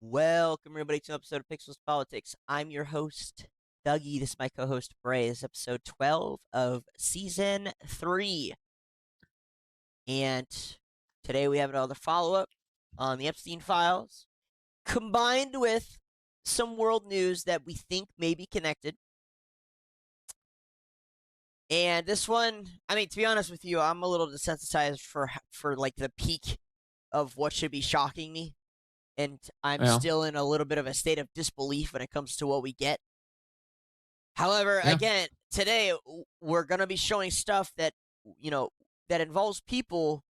Welcome, everybody, to an episode of Pixels Politics. I'm your host, Dougie. This is my co host, Bray. This is episode 12 of season 3. And today we have another follow up on the Epstein Files, combined with some world news that we think may be connected. And this one, I mean, to be honest with you, I'm a little desensitized for like the peak of what should be shocking me. And I'm still in a little bit of a state of disbelief when it comes to what we get. However, again, today we're going to be showing stuff that, that involves people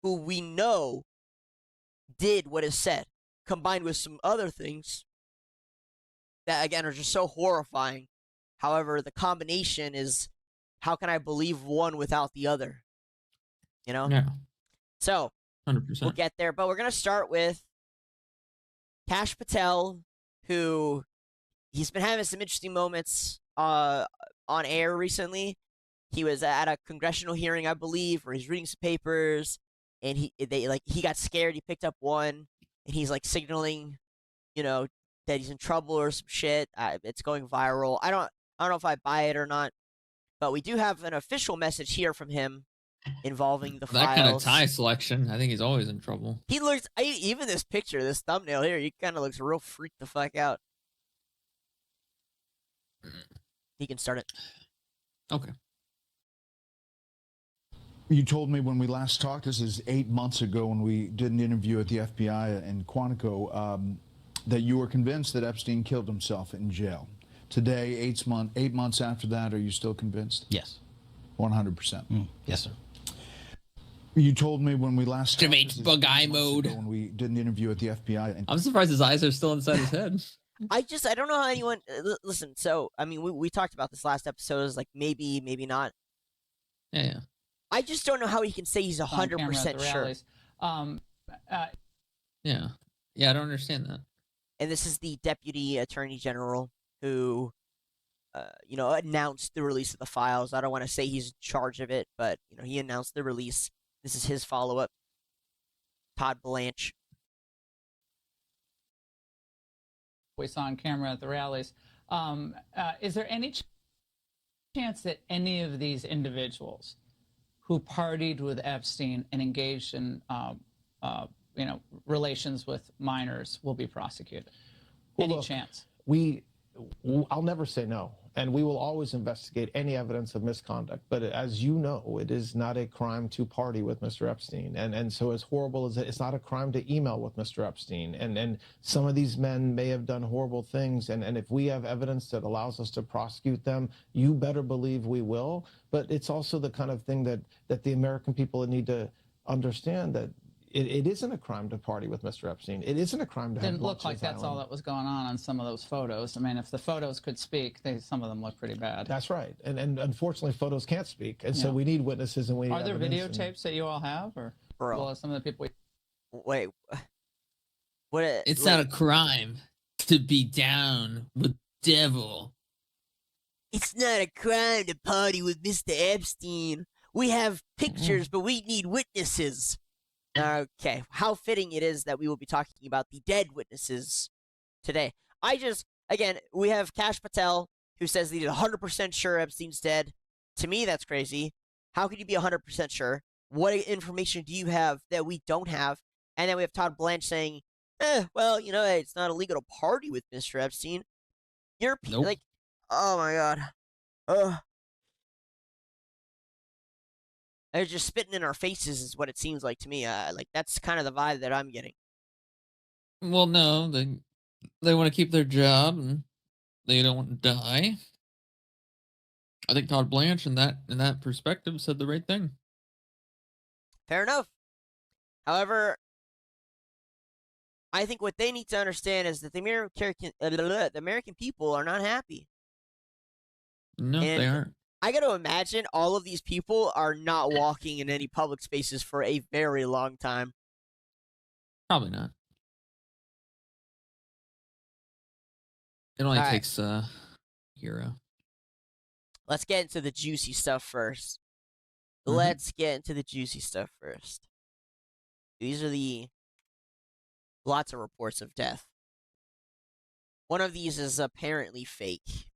who we know did what is said, combined with some other things that, again, are just so horrifying. However, the combination is, how can I believe one without the other? Yeah. So, 100%. We'll get there, but we're going to start with Kash Patel, who he's been having some interesting moments on air recently. He was at a congressional hearing, I believe, where he's reading some papers, and he got scared. He picked up one, and he's like signaling, that he's in trouble or some shit. It's going viral. I don't know if I buy it or not, but we do have an official message here from him involving the files. That kind of tie selection, I think he's always in trouble. He looks, even this picture, this thumbnail here, he kind of looks real freaked the fuck out. He can start it. Okay. You told me when we last talked, this is 8 months ago when we did an interview at the FBI in Quantico, that you were convinced that Epstein killed himself in jail. Today, 8 months after that, are you still convinced? Yes. 100%. Yes, sir. You told me when we last talked, Activate bug eye mode. when we did an interview at the FBI. I'm surprised his eyes are still inside his head. I don't know how anyone, listen, so, I mean, we talked about this last episode, is like, maybe not. Yeah. I just don't know how he can say he's 100% sure. Yeah, I don't understand that. And this is the Deputy Attorney General who, announced the release of the files. I don't want to say he's in charge of it, but, he announced the release. This is his follow-up. Todd Blanche. We saw on camera at the rallies. Is there any chance that any of these individuals who partied with Epstein and engaged in, relations with minors will be prosecuted? Any chance? I'll never say no, and we will always investigate any evidence of misconduct. But as you know, it is not a crime to party with Mr. Epstein, and so as horrible as it's not a crime to email with Mr. Epstein. And some of these men may have done horrible things, and if we have evidence that allows us to prosecute them, you better believe we will. But it's also the kind of thing that the American people need to understand, that it isn't a crime to party with Mr. Epstein. It isn't a crime to have Didn't look like that's all that was going on some of those photos. I mean, if the photos could speak, some of them look pretty bad. That's right. And unfortunately, photos can't speak. And so we need witnesses, and we need Are there evidence videotapes that you all have? Or well, some of the people... Wait. What? It's not a crime to be down with devil. It's not a crime to party with Mr. Epstein. We have pictures, but we need witnesses. Okay, how fitting it is that we will be talking about the dead witnesses today. Again, we have Kash Patel, who says that he's 100% sure Epstein's dead. To me, that's crazy. How can you be 100% sure? What information do you have that we don't have? And then we have Todd Blanche saying, well, it's not illegal to party with Mr. Epstein. You're Nope. like, oh my God. They're just spitting in our faces is what it seems like to me. That's kind of the vibe that I'm getting. Well, no, they want to keep their job and they don't want to die. I think Todd Blanche in that perspective said the right thing. Fair enough. However, I think what they need to understand is that the American people are not happy. No, they aren't. I got to imagine all of these people are not walking in any public spaces for a very long time. Probably not. It only takes a hero. Let's get into the juicy stuff first. These are the Lots of reports of death. One of these is apparently fake.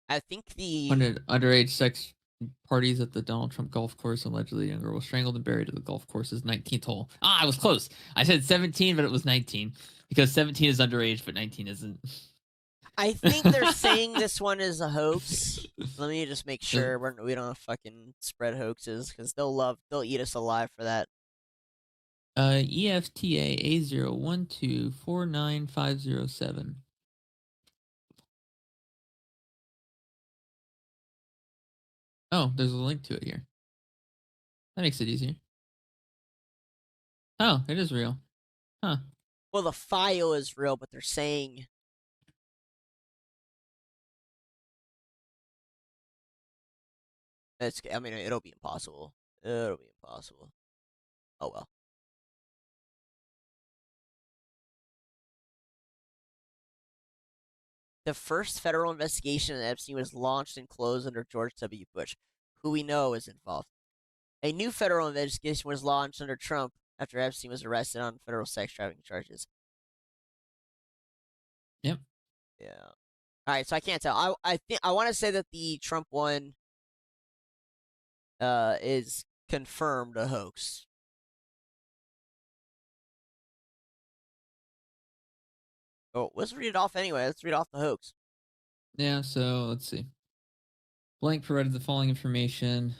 I think the underage sex parties at the Donald Trump golf course. Allegedly, a young girl was strangled and buried at the golf course's 19th hole. I was close. I said 17, but it was 19 because 17 is underage, but 19 isn't. I think they're saying this one is a hoax. Let me just make sure we don't fucking spread hoaxes because they'll eat us alive for that. EFTA A012495507. Oh, there's a link to it here. That makes it easier. Oh, it is real. Huh. Well, the file is real, but they're saying I mean, it'll be impossible. It'll be impossible. Oh well. The first federal investigation into Epstein was launched and closed under George W. Bush, who we know is involved. A new federal investigation was launched under Trump after Epstein was arrested on federal sex trafficking charges. Yep. Yeah. All right, so I can't tell. I think I want to say that the Trump one is confirmed a hoax. Oh, let's read it off anyway. Let's read off the hoax. Yeah, so let's see. Blank provided the following information.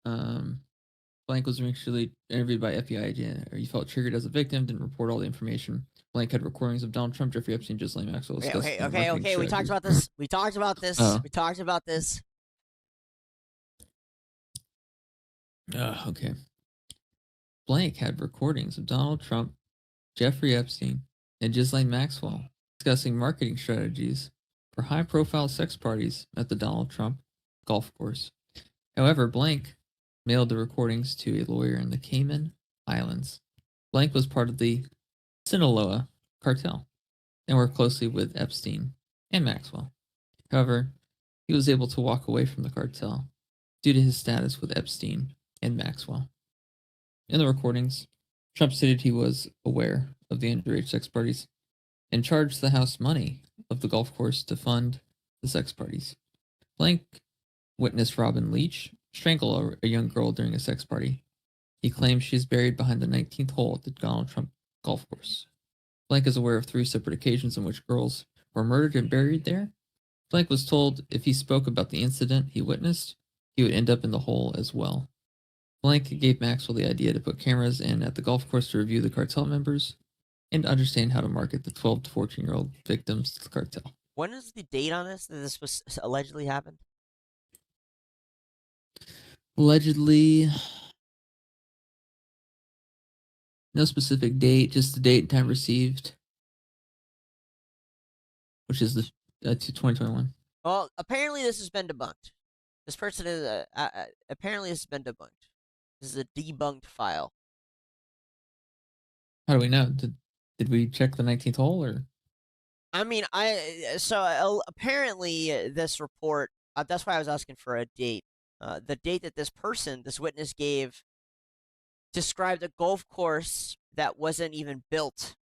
Blank was initially interviewed by FBI agent, or he felt triggered as a victim, didn't report all the information. Blank had recordings of Donald Trump, Jeffrey Epstein, Ghislaine Maxwell. Okay. We talked about this. We talked about this. We talked about this. Okay. Blank had recordings of Donald Trump, Jeffrey Epstein, and Ghislaine Maxwell discussing marketing strategies for high-profile sex parties at the Donald Trump golf course. However, Blank mailed the recordings to a lawyer in the Cayman Islands. Blank was part of the Sinaloa cartel and worked closely with Epstein and Maxwell. However, he was able to walk away from the cartel due to his status with Epstein and Maxwell. In the recordings, Trump stated he was aware of the underage sex parties and charged the house money of the golf course to fund the sex parties. Blank witnessed Robin Leach strangle a young girl during a sex party. He claims she is buried behind the 19th hole at the Donald Trump golf course. Blank is aware of 3 separate occasions in which girls were murdered and buried there. Blank was told if he spoke about the incident he witnessed, he would end up in the hole as well. Blank gave Maxwell the idea to put cameras in at the golf course to review the cartel members and understand how to market the 12 to 14-year-old victims to the cartel. When is the date on this that this was allegedly happened? Allegedly, no specific date, just the date and time received, which is the 2021. Well, apparently this has been debunked. This person is apparently this has been debunked. This is a debunked file. How do we know? Did we check the 19th hole or? I mean, apparently this report. That's why I was asking for a date. The date that this witness gave, described a golf course that wasn't even built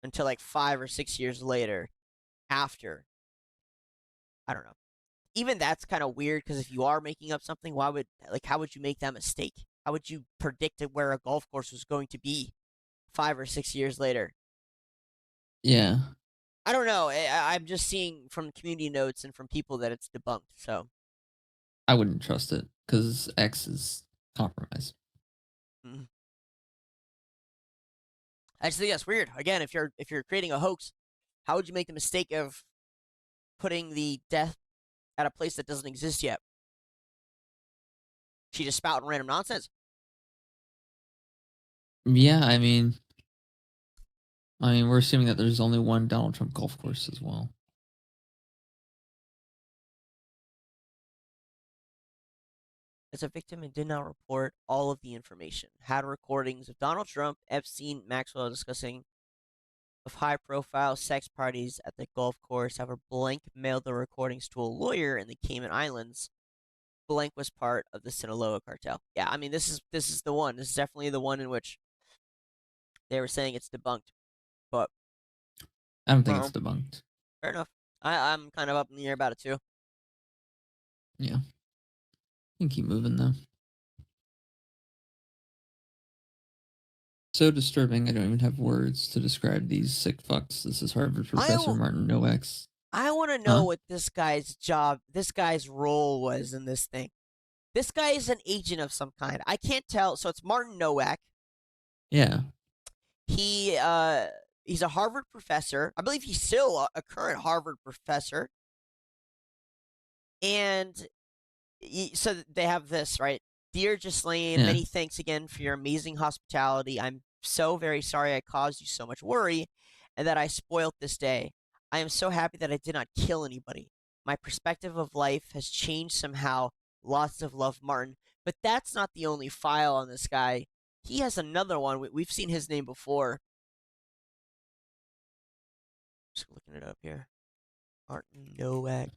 until like 5 or 6 years later. After, I don't know. Even that's kind of weird because if you are making up something, how would you make that mistake? How would you predict where a golf course was going to be 5 or 6 years later? Yeah. I don't know. I'm just seeing from community notes and from people that it's debunked. So I wouldn't trust it because X is compromised. I just think that's weird. Again, if you're creating a hoax, how would you make the mistake of putting the death at a place that doesn't exist yet? She just spouting random nonsense. Yeah, I mean, we're assuming that there's only one Donald Trump golf course as well. As a victim and did not report all of the information. Had recordings of Donald Trump, Epstein, Maxwell discussing of high-profile sex parties at the golf course. However, Blank mailed the recordings to a lawyer in the Cayman Islands. Blank was part of the Sinaloa cartel. Yeah, I mean, this is the one. This is definitely the one in which they were saying it's debunked, but I don't think it's debunked. Fair enough. I'm kind of up in the air about it too. Yeah. You can keep moving though. So disturbing, I don't even have words to describe these sick fucks. This is Harvard professor Martin Nowak's. I want to know what this guy's role was in this thing. This guy is an agent of some kind. I can't tell. So it's Martin Nowak. Yeah. He's a Harvard professor. I believe he's still a current Harvard professor. And so they have this, right? Dear Ghislaine, many thanks again for your amazing hospitality. I'm so very sorry I caused you so much worry and that I spoilt this day. I am so happy that I did not kill anybody. My perspective of life has changed somehow. Lots of love, Martin. But that's not the only file on this guy. He has another one. We've seen his name before. Just looking it up here. Martin Nowak.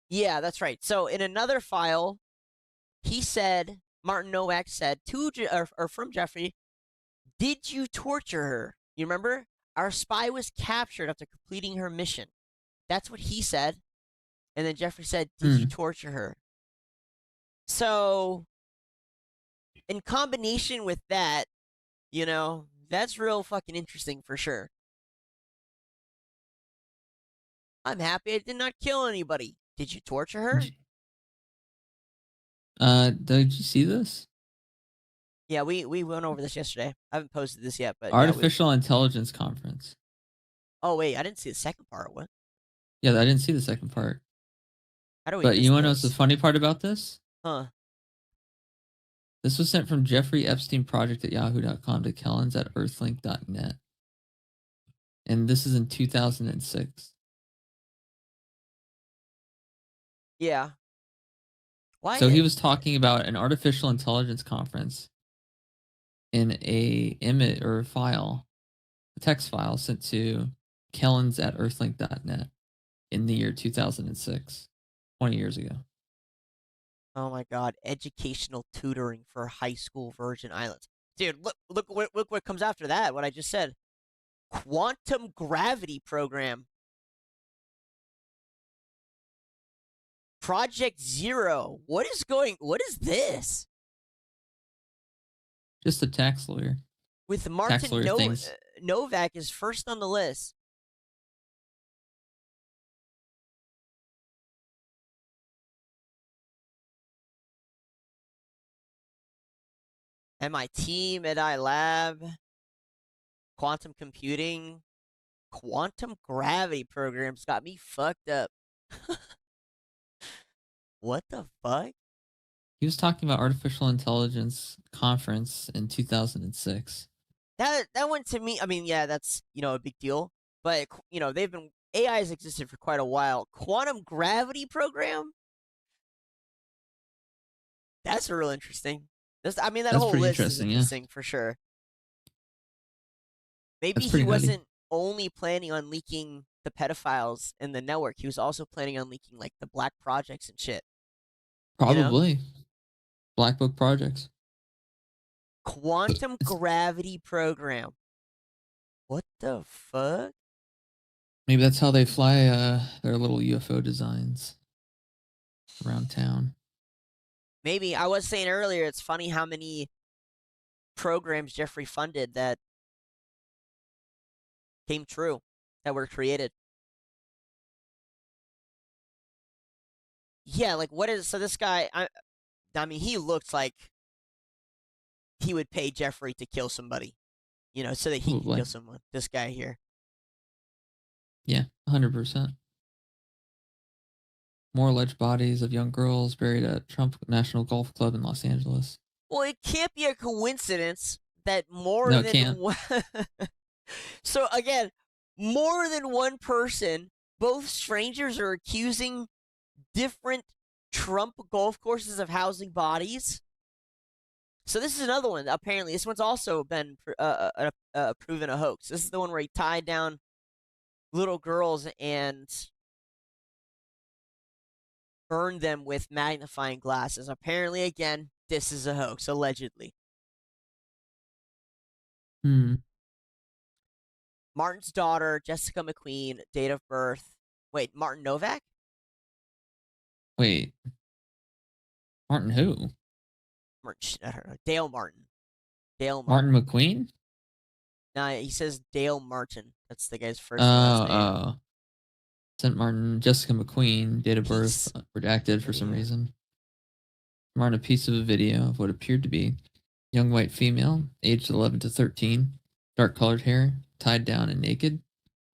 Yeah, that's right. So in another file, he said, Martin Nowak said from Jeffrey, did you torture her? You remember? Our spy was captured after completing her mission. That's what he said. And then Jeffrey said, did you torture her? So in combination with that, that's real fucking interesting for sure. I'm happy I did not kill anybody. Did you torture her? Did you see this? Yeah, we went over this yesterday. I haven't posted this yet, but Artificial Intelligence Conference. Oh wait, I didn't see the second part. What? Yeah, I didn't see the second part. How do we? But you want to know what's the funny part about this? Huh? This was sent from Jeffrey Epstein Project at yahoo.com to Kellens at earthlink.net. And this is in 2006. Yeah. Why? So he was talking about an artificial intelligence conference in a image or a file, a text file sent to Kellens at earthlink.net in the year 2006, 20 years ago. Oh my God! Educational tutoring for high school Virgin Islands, dude. Look what comes after that. What I just said. Quantum gravity program. Project Zero. What is this? Just a tax lawyer. With Martin Nowak is first on the list. MIT, Mid-Eye Lab, quantum computing, quantum gravity programs got me fucked up. What the fuck? He was talking about artificial intelligence conference in 2006. That one to me, I mean, yeah, that's, a big deal. But, AI has existed for quite a while. Quantum gravity program? That's real interesting. That whole list is interesting for sure. Maybe he wasn't only planning on leaking the pedophiles in the network. He was also planning on leaking, like, the black projects and shit. Probably. Black book projects. Quantum gravity program. What the fuck? Maybe that's how they fly their little UFO designs around town. Maybe. I was saying earlier, it's funny how many programs Jeffrey funded that came true, that were created. Yeah, like, so this guy, I mean, he looks like he would pay Jeffrey to kill somebody, so that he can kill someone. This guy here. Yeah, 100%. More alleged bodies of young girls buried at Trump National Golf Club in Los Angeles. Well, it can't be a coincidence that more than one... So, again, more than one person, both strangers, are accusing different Trump golf courses of housing bodies. So this is another one. Apparently, this one's also been proven a hoax. This is the one where he tied down little girls and burned them with magnifying glasses. Apparently, again, this is a hoax, allegedly. Martin's daughter, Jessica McQueen, date of birth. Wait, Martin Novak? Wait. Martin who? I don't know. Dale Martin. Martin McQueen? Nah, he says Dale Martin. That's the guy's first and last name. St. Martin, Jessica McQueen, date of birth redacted for some reason. Martin, a piece of a video of what appeared to be young white female, aged 11 to 13, dark colored hair, tied down and naked.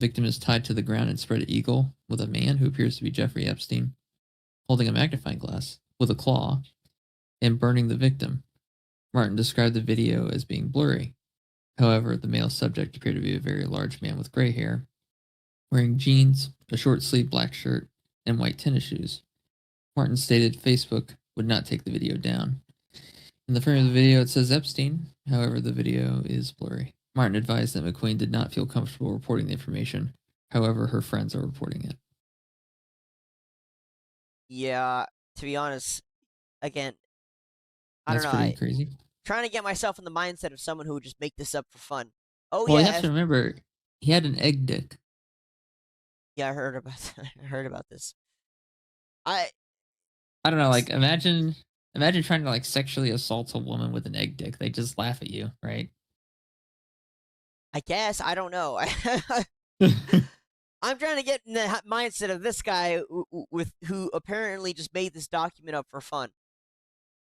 Victim is tied to the ground and spread eagle with a man who appears to be Jeffrey Epstein, holding a magnifying glass with a claw and burning the victim. Martin described the video as being blurry. However, the male subject appeared to be a very large man with gray hair, wearing jeans, a short-sleeved black shirt, and white tennis shoes. Martin stated Facebook would not take the video down. In the frame of the video, it says Epstein. However, the video is blurry. Martin advised that McQueen did not feel comfortable reporting the information. However, her friends are reporting it. Yeah, to be honest, again, I That's don't know. Pretty crazy. Trying to get myself in the mindset of someone who would just make this up for fun. Oh, well, yeah. You have to remember, he had an egg dick. Yeah, I heard about this. I don't know, like, imagine trying to, like, sexually assault a woman with an egg dick. They just laugh at you, right? I guess. I don't know. I'm trying to get in the mindset of this guy who apparently just made this document up for fun.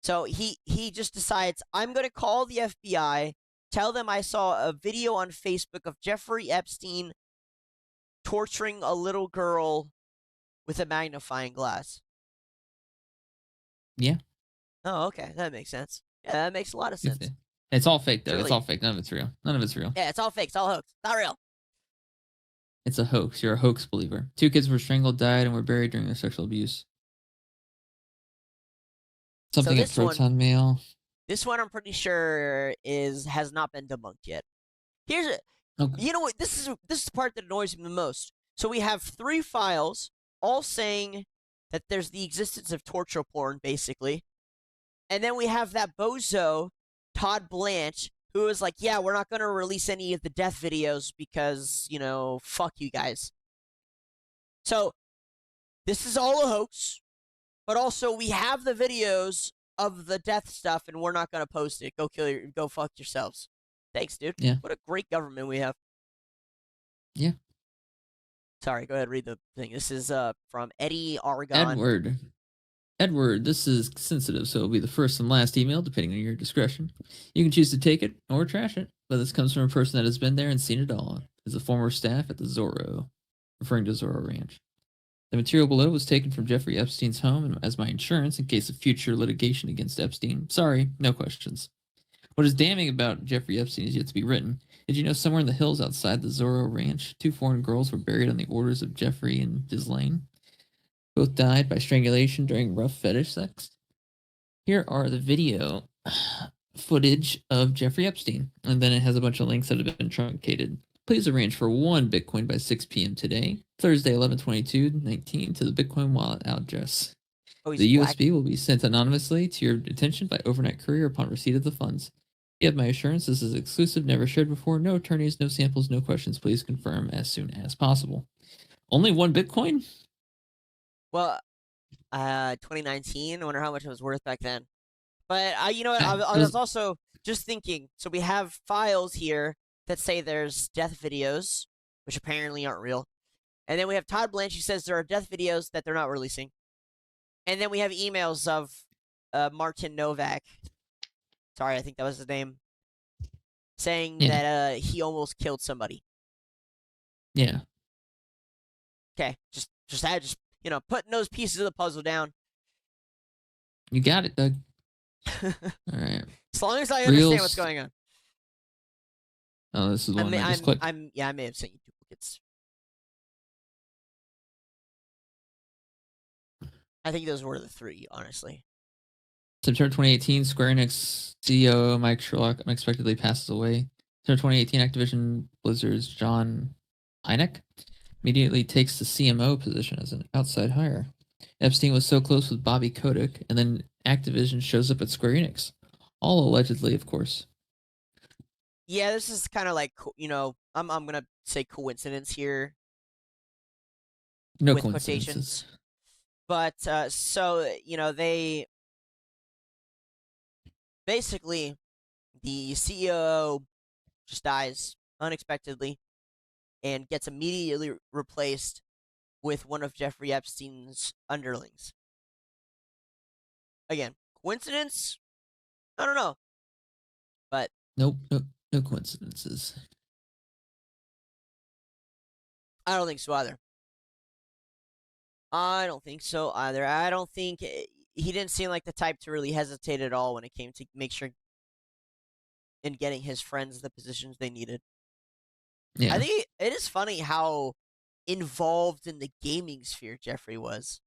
So he just decides, I'm going to call the FBI, tell them I saw a video on Facebook of Jeffrey Epstein torturing a little girl with a magnifying glass. Yeah. Oh, okay. That makes sense. Yeah, that makes a lot of sense. It's all fake, though. Really? It's all fake. None of it's real. Yeah, it's all fake. It's all hoax. Not real. It's a hoax. You're a hoax believer. 2 kids were strangled, died, and were buried during their sexual abuse. Something at Proton Mail. This one, I'm pretty sure, has not been debunked yet. You know what? This is the part that annoys me the most. So we have 3 files, all saying that there's the existence of torture porn, basically, and then we have that bozo Todd Blanche, who was like, "Yeah, we're not going to release any of the death videos because fuck you guys." So this is all a hoax. But also, we have the videos of the death stuff, and we're not going to post it. Go fuck yourselves. Thanks, dude. Yeah. What a great government we have. Yeah. Sorry, go ahead, read the thing. This is from Eddie Aragon. Edward, this is sensitive, so it'll be the first and last email, depending on your discretion. You can choose to take it or trash it, but this comes from a person that has been there and seen it all. As a former staff at the Zorro, referring to Zorro Ranch. The material below was taken from Jeffrey Epstein's home as my insurance in case of future litigation against Epstein. Sorry, no questions. What is damning about Jeffrey Epstein is yet to be written. Did you know somewhere in the hills outside the Zorro Ranch, 2 foreign girls were buried on the orders of Jeffrey and Ghislaine? Both died by strangulation during rough fetish sex. Here are the video footage of Jeffrey Epstein, and then it has a bunch of links that have been truncated. Please arrange for 1 Bitcoin by 6 p.m. today, Thursday, 11/22/19, to the Bitcoin wallet address. The USB will be sent anonymously to your attention by overnight courier upon receipt of the funds. You have my assurance this is exclusive, never shared before. No attorneys, no samples, no questions. Please confirm as soon as possible. Only 1 Bitcoin? Well, 2019. I wonder how much it was worth back then. But I was also just thinking. So we have files here that say there's death videos, which apparently aren't real. And then we have Todd Blanche who says there are death videos that they're not releasing. And then we have emails of Martin Novak. Sorry, I think that was his name. Saying that he almost killed somebody. Yeah. Okay, just putting those pieces of the puzzle down. You got it, Doug. All right. As long as I understand what's going on. Oh, this is the one I just clicked. I may have sent you duplicates. I think those were the 3, honestly. September 2018, Square Enix CEO Mike Sherlock unexpectedly passes away. September 2018, Activision Blizzard's John Hynek immediately takes the CMO position as an outside hire. Epstein was so close with Bobby Kotick, and then Activision shows up at Square Enix. All allegedly, of course. Yeah, this is kind of like, I'm gonna say coincidence here. No with coincidences. quotations. But so they basically, the CEO just dies unexpectedly and gets immediately replaced with one of Jeffrey Epstein's underlings. Again, coincidence? I don't know. But nope, no coincidences. I don't think so either. I don't think so either. I don't think he didn't seem like the type to really hesitate at all when it came to make sure in getting his friends the positions they needed. Yeah. I think it is funny how involved in the gaming sphere Jeffrey was.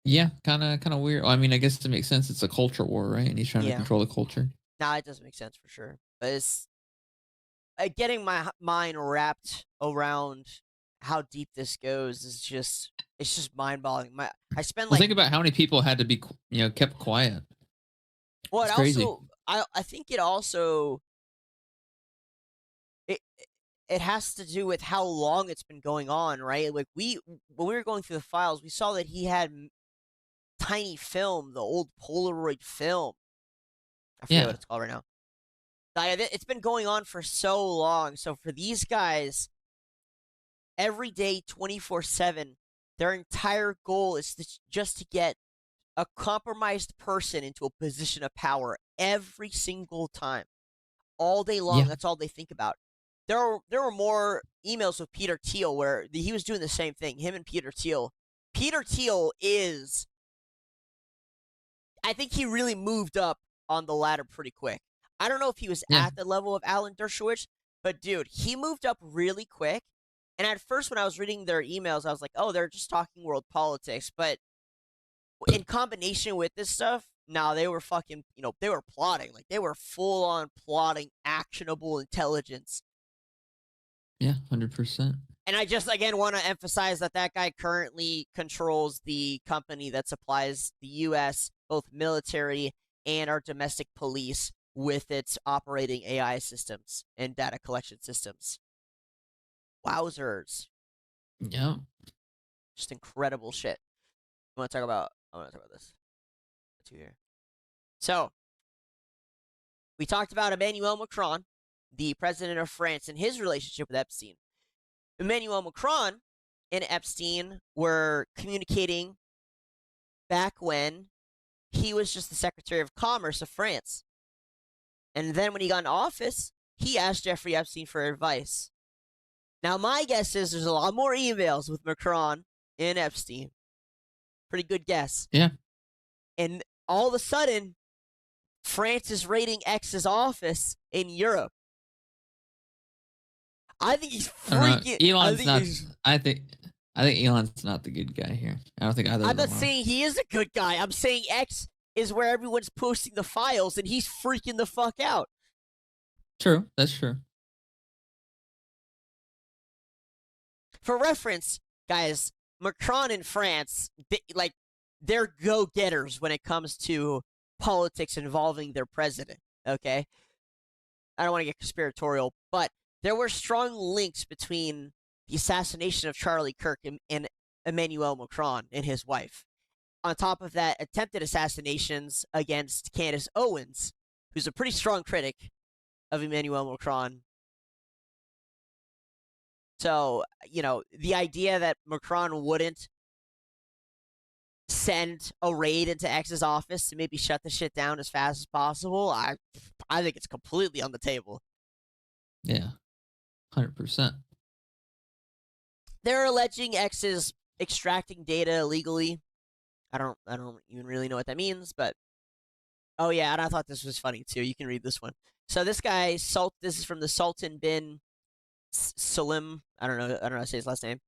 Yeah, kind of weird. Well, I mean, I guess it makes sense. It's a culture war, right? And he's trying to control the culture. Nah, it does make sense for sure. But it's getting my mind wrapped around how deep this goes is just mind-boggling. I spend think about how many people had to be kept quiet. Well, it's crazy. I think it also it has to do with how long it's been going on, right? Like when we were going through the files, we saw that he had tiny film, the old Polaroid film. I forget what it's called right now. It's been going on for so long. So for these guys, every day, 24/7, their entire goal is just to get a compromised person into a position of power every single time, all day long. Yeah. That's all they think about. There were more emails with Peter Thiel where he was doing the same thing. Him and Peter Thiel. Peter Thiel is, I think he really moved up on the ladder pretty quick. I don't know if he was at the level of Alan Dershowitz, but dude, he moved up really quick. And at first, when I was reading their emails, I was like, oh, they're just talking world politics. But in combination with this stuff, they were fucking, they were plotting. Like, they were full-on plotting actionable intelligence. Yeah, 100%. And I just, again, want to emphasize that guy currently controls the company that supplies the U.S., both military and our domestic police, with its operating AI systems and data collection systems. Wowzers. Yeah. Just incredible shit. I want to talk about this. Here. So, we talked about Emmanuel Macron, the president of France, and his relationship with Epstein. Emmanuel Macron and Epstein were communicating back when he was just the Secretary of Commerce of France. And then when he got into office, he asked Jeffrey Epstein for advice. Now, my guess is there's a lot more emails with Macron and Epstein. Pretty good guess. Yeah. And all of a sudden, France is raiding X's office in Europe. I think he's freaking. I think Elon's not the good guy here. I don't think either. I'm not saying he is a good guy. I'm saying X is where everyone's posting the files, and he's freaking the fuck out. True, that's true. For reference, guys, Macron in France, they're go-getters when it comes to politics involving their president. Okay, I don't want to get conspiratorial, but there were strong links between the assassination of Charlie Kirk and Emmanuel Macron and his wife. On top of that, attempted assassinations against Candace Owens, who's a pretty strong critic of Emmanuel Macron. So, the idea that Macron wouldn't send a raid into X's office to maybe shut the shit down as fast as possible, I think it's completely on the table. Yeah. 100%. They're alleging X is extracting data illegally. I don't even really know what that means, but oh yeah, and I thought this was funny too. You can read this one. So this guy, this is from the Sultan bin Salim. I don't know how to say his last name.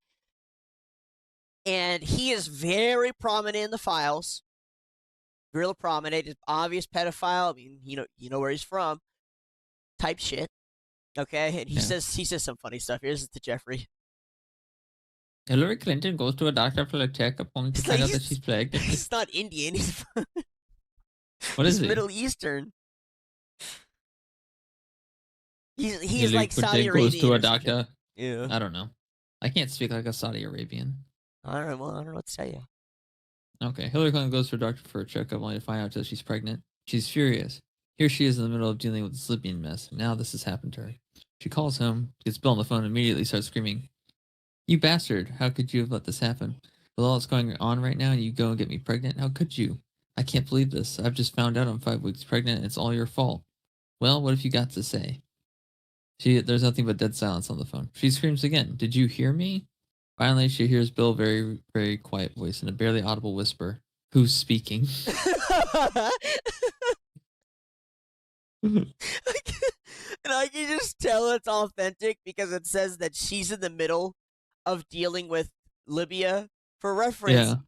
And he is very prominent in the files. Gorilla Promenade is obvious pedophile. I mean, you know where he's from. Type shit. Okay, and he says some funny stuff. Here's to Jeffrey. Hillary Clinton goes to a doctor for a checkup only to find out that she's pregnant. He's not Indian. He's he? Middle Eastern. He's Hillary like Saudi Clinton Arabian. goes to a doctor. Yeah. I don't know. I can't speak like a Saudi Arabian. I don't know what to tell you. Okay, Hillary Clinton goes to a doctor for a checkup only to find out that she's pregnant. She's furious. Here she is in the middle of dealing with this Libyan mess. Now this has happened to her. She calls home, gets Bill on the phone, and immediately starts screaming, "You bastard! How could you have let this happen? With all that's going on right now, and you go and get me pregnant? How could you? I can't believe this. I've just found out I'm 5 weeks pregnant, and it's all your fault." Well, what have you got to say? There's nothing but dead silence on the phone. She screams again, "Did you hear me?" Finally, she hears Bill very, very quiet voice in a barely audible whisper. Who's speaking? And I can just tell it's authentic because it says that she's in the middle of dealing with Libya. For reference,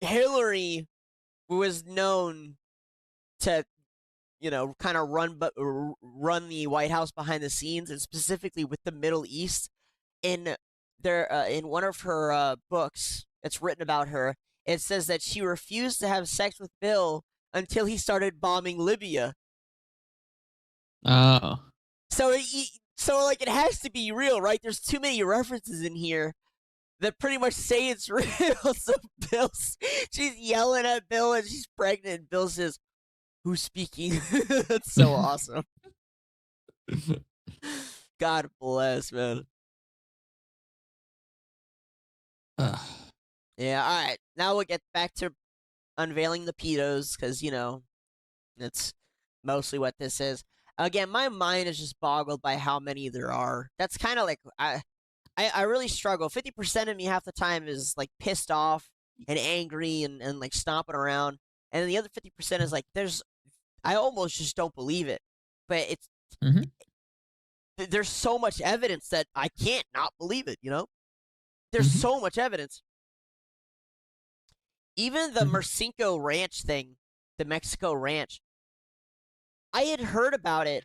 Hillary was known to, kind of run the White House behind the scenes, and specifically with the Middle East. In one of her books, it's written about her. It says that she refused to have sex with Bill until he started bombing Libya. Oh. So it has to be real, right? There's too many references in here that pretty much say it's real. So she's yelling at Bill and she's pregnant, and Bill says, "Who's speaking?" That's so awesome. God bless, man. Yeah, all right. Now we'll get back to unveiling the pedos, because, that's mostly what this is. Again, my mind is just boggled by how many there are. That's kind of like, I really struggle. 50% of me half the time is, like, pissed off and angry and like, stomping around. And then the other 50% is, like, I almost just don't believe it. But it's, there's so much evidence that I can't not believe it, There's so much evidence. Even the Mercinco Ranch thing, the Mexico Ranch, I had heard about it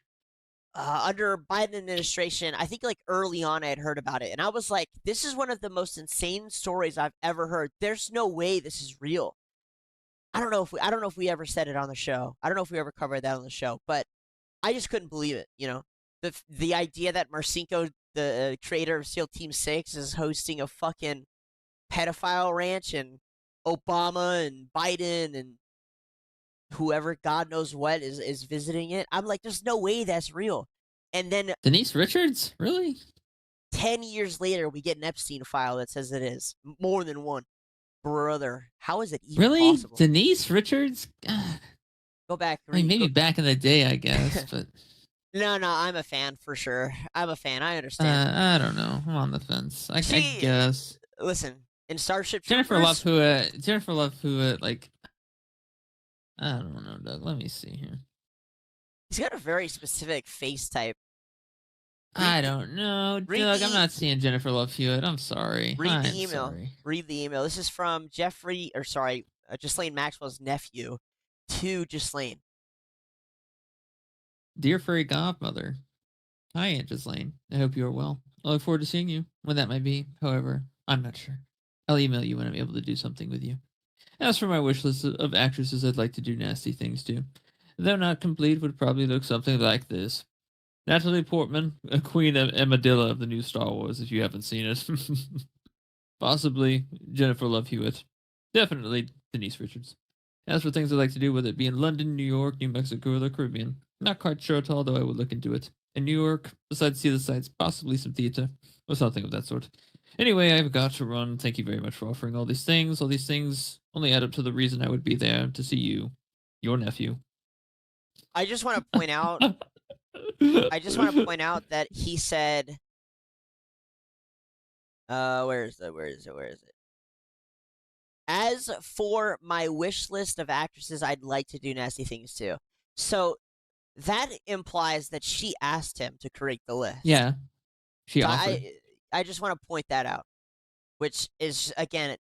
under Biden administration. I think like early on I had heard about it. And I was like, this is one of the most insane stories I've ever heard. There's no way this is real. I don't know if we ever said it on the show. I don't know if we ever covered that on the show, but I just couldn't believe it, The idea that Mercinco, the creator of SEAL Team 6, is hosting a fucking pedophile ranch, and Obama and Biden and whoever, God knows what, is visiting it. I'm like, there's no way that's real. And then Denise Richards? Really? 10 years later, we get an Epstein file that says it is. More than one. Brother, how is it even possible? Denise Richards? Go back. Maybe back in the day, I guess, but... No, I'm a fan for sure. I'm a fan. I understand. I don't know. I'm on the fence. I guess. Listen, in Starship Jennifer Troopers, Love Hewitt, like, I don't know, Doug. Let me see here. he's got a very specific face type. I don't know, Doug. I'm not seeing Jennifer Love Hewitt. I'm sorry. Read the email. Read the email. This is from Ghislaine Maxwell's nephew to Ghislaine. Dear furry godmother, hi Aunt Ghislaine. I hope you are well. I look forward to seeing you, when that might be. However, I'm not sure. I'll email you when I'm able to do something with you. As for my wish list of actresses I'd like to do nasty things to, though not complete, would probably look something like this. Natalie Portman, Queen Amadilla of the new Star Wars, if you haven't seen it. Possibly Jennifer Love Hewitt. Definitely Denise Richards. As for things I'd like to do, whether it be in London, New York, New Mexico, or the Caribbean, not quite sure at all, though I would look into it. In New York, besides see the sights, possibly some theater, or something of that sort. Anyway, I've got to run. Thank you very much for offering all these things. All these things only add up to the reason I would be there to see you, your nephew. I just want to point out that he said, where is it? As for my wish list of actresses I'd like to do nasty things to. So that implies that she asked him to create the list. Yeah. She offered. I just want to point that out, which is, again,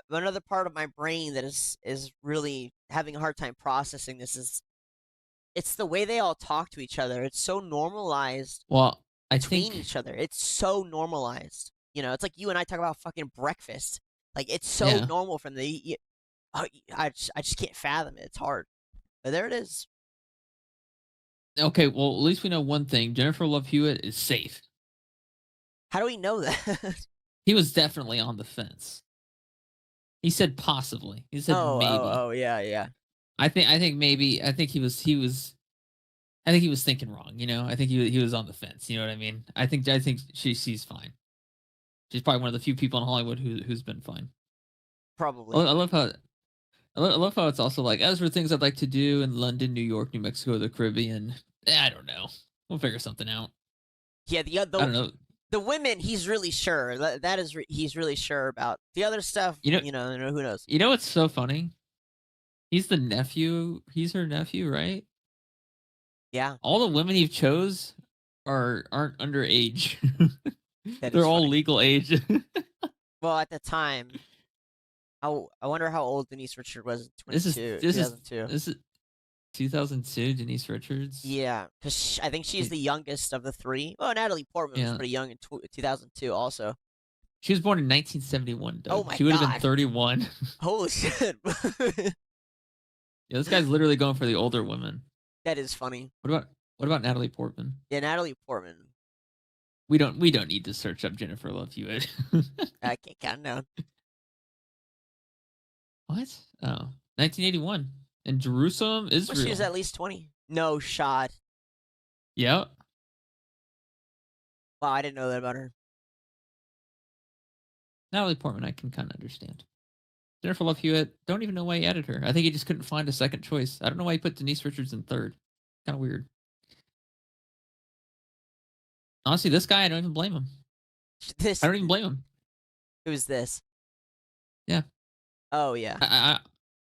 another part of my brain that is really having a hard time processing this is it's the way they all talk to each other. It's so normalized Well, I between think each other. It's so normalized. You know, it's like you and I talk about fucking breakfast. Like it's so yeah. normal from the. I just can't fathom it. It's hard. But there it is. Okay, well, at least we know one thing: Jennifer Love Hewitt is safe. How do we know that? He was definitely on the fence. He said possibly. He said maybe. Yeah. I think maybe. I think he was. I think he was thinking wrong. You know. I think he was on the fence. You know what I mean? I think she's fine. She's probably one of the few people in Hollywood who's been fine. Probably. I love how. I love how it's also like, as for things I'd like to do in London, New York, New Mexico, the Caribbean. I don't know. We'll figure something out. Yeah, I don't know. The women, he's really sure. He's really sure about. The other stuff, who knows? You know what's so funny? He's the nephew. He's her nephew, right? Yeah. All the women he chose aren't underage. They're all funny. legal age. Well, at the time, I wonder how old Denise Richards was in 2002. This is 2002. Denise Richards. Yeah, because I think she's the youngest of the three. Oh, Natalie Portman was pretty young in 2002 also. She was born in 1971, Doug. Oh my God. She would have been 31. Holy shit. Yeah, this guy's literally going for the older women. That is funny. What about Natalie Portman? Yeah, Natalie Portman. We don't need to search up Jennifer Love Hewitt. I can't count down. What? Oh, 1981 in Jerusalem, Israel. Well, she was at least 20. No shot. Yep. Wow, I didn't know that about her. Natalie Portman, I can kind of understand. Jennifer Love Hewitt, don't even know why he added her. I think he just couldn't find a second choice. I don't know why he put Denise Richards in third. Kind of weird. Honestly, this guy, I don't even blame him. I don't even blame him. Who's this? Yeah. Oh yeah.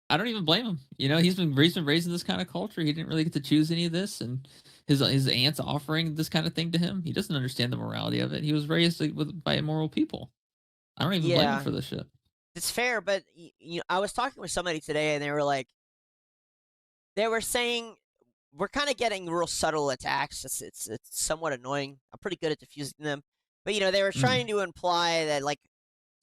I don't even blame him. You know, he's been raised in this kind of culture. He didn't really get to choose any of this, and his aunt's offering this kind of thing to him. He doesn't understand the morality of it. He was raised by immoral people. I don't even blame him for this shit. It's fair, but I was talking with somebody today, and they were saying we're kind of getting real subtle attacks. It's somewhat annoying. I'm pretty good at diffusing them, but they were trying to imply that like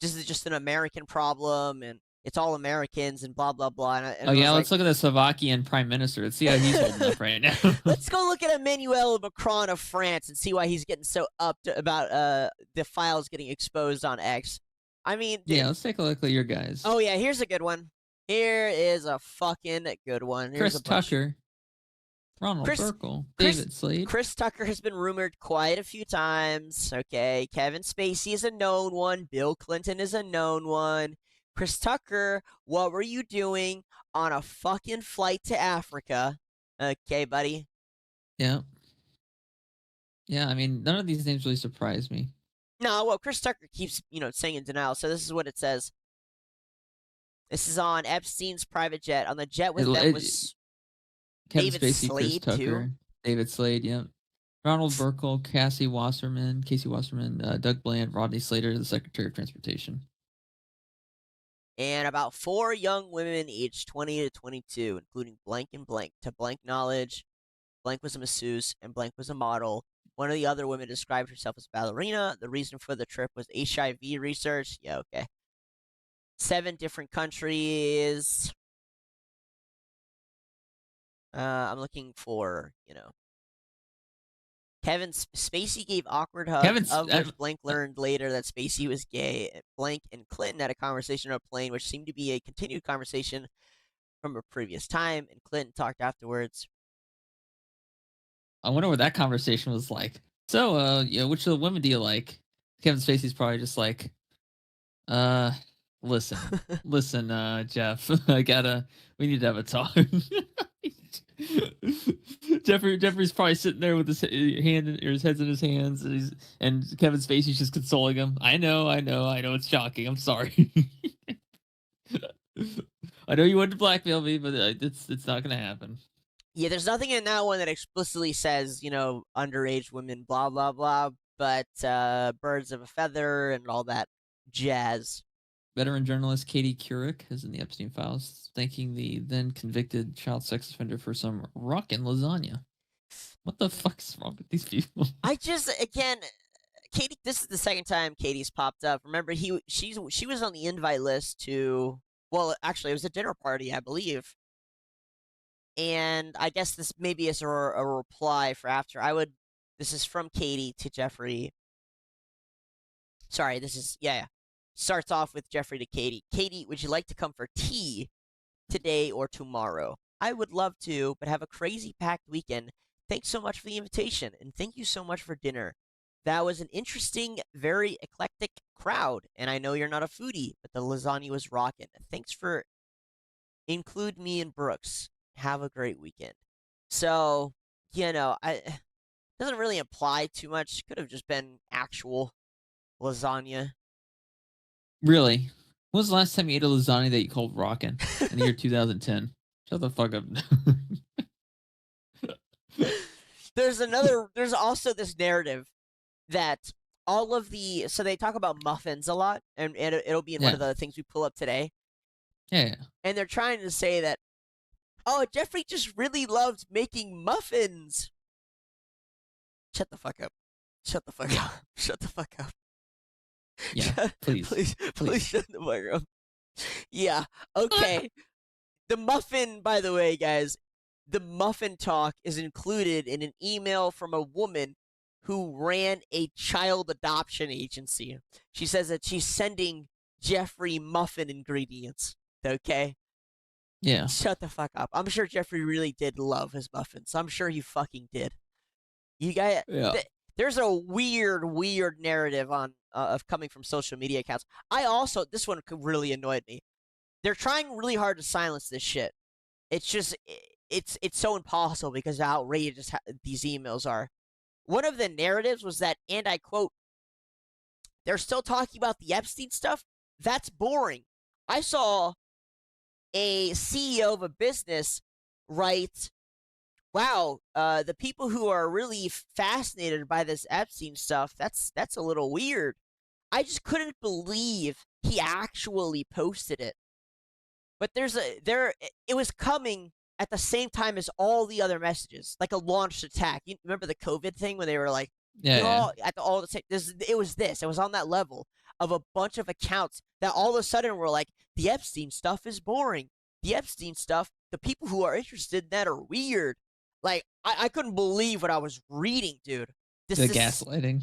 this is just an American problem and it's all Americans and blah blah blah. And let's look at the Slovakian prime minister. Let's see how he's holding up right now. Let's go look at Emmanuel Macron of France and see why he's getting so upped about the files getting exposed on X. I mean, dude. Yeah, let's take a look at your guys. Oh yeah, here's a good one. Here is a fucking good one. Here's Chris Tucker, Ronald Burkle, David Slade. Chris Tucker has been rumored quite a few times. Okay, Kevin Spacey is a known one. Bill Clinton is a known one. Chris Tucker, what were you doing on a fucking flight to Africa? Okay, buddy. Yeah. Yeah, I mean, none of these names really surprise me. No, well, Chris Tucker keeps, saying in denial. So this is what it says. This is on Epstein's private jet. On the jet with them was Kevin David Spacey, Slade, Chris Tucker, too. David Slade, yeah. Ronald Burkle, Casey Wasserman, Doug Bland, Rodney Slater, the Secretary of Transportation. And about 4 young women aged 20 to 22, including blank and blank. To blank knowledge, blank was a masseuse, and blank was a model. One of the other women described herself as a ballerina. The reason for the trip was HIV research. Yeah, okay. 7 different countries. I'm looking for, Kevin Spacey gave awkward hugs, of which Blank learned later that Spacey was gay. Blank and Clinton had a conversation on a plane, which seemed to be a continued conversation from a previous time, and Clinton talked afterwards. I wonder what that conversation was like. So, which of the women do you like? Kevin Spacey's probably just like, listen, Jeff, we need to have a talk. Jeffrey's probably sitting there with his head's in his hands, and Kevin Spacey's just consoling him. I know, it's shocking. I'm sorry. I know you wanted to blackmail me, but it's not gonna happen. Yeah, there's nothing in that one that explicitly says, underage women, blah, blah, blah, but birds of a feather and all that jazz. veteran journalist Katie Couric is in the Epstein Files, thanking the then convicted child sex offender for some rockin' lasagna. What the fuck is wrong with these people? Again, Katie. This is the second time Katie's popped up. Remember, she was on the invite list to. Well, actually, it was a dinner party, I believe. And I guess this maybe is a reply for after. This is from Katie to Jeffrey. Sorry, this is, yeah. Starts off with Jeffrey to Katie. Katie, would you like to come for tea today or tomorrow? I would love to, but have a crazy packed weekend. Thanks so much for the invitation, and thank you so much for dinner. That was an interesting, very eclectic crowd, and I know you're not a foodie, but the lasagna was rocking. Thanks for include me and Brooks. Have a great weekend. So, doesn't really imply too much. Could have just been actual lasagna. Really? When was the last time you ate a lasagna that you called rockin'? In the year 2010. Shut the fuck up. There's also this narrative that so they talk about muffins a lot, and it'll be in one of the things we pull up today. Yeah. And they're trying to say that, oh, Jeffrey just really loved making muffins. Shut the fuck up. Shut the fuck up. Shut the fuck up. Yeah, please shut the fuck up. Yeah, okay. The muffin, by the way, guys, the muffin talk is included in an email from a woman who ran a child adoption agency. She says that she's sending Jeffrey muffin ingredients, okay? Yeah. Shut the fuck up. I'm sure Jeffrey really did love his muffins. I'm sure he fucking did. You guys, there's a weird narrative on of coming from social media accounts. This one really annoyed me. They're trying really hard to silence this shit. It's just, it's so impossible because of how outrageous these emails are. One of the narratives was that, and I quote, they're still talking about the Epstein stuff? That's boring. I saw a CEO of a business write, wow, the people who are really fascinated by this Epstein stuff, that's a little weird. I just couldn't believe he actually posted it. But it was coming at the same time as all the other messages, like a launched attack. You remember the COVID thing when they were like, all the same. It was on that level of a bunch of accounts that all of a sudden were like, the Epstein stuff is boring. The Epstein stuff, the people who are interested in that are weird. Like, I couldn't believe what I was reading, dude. Gaslighting.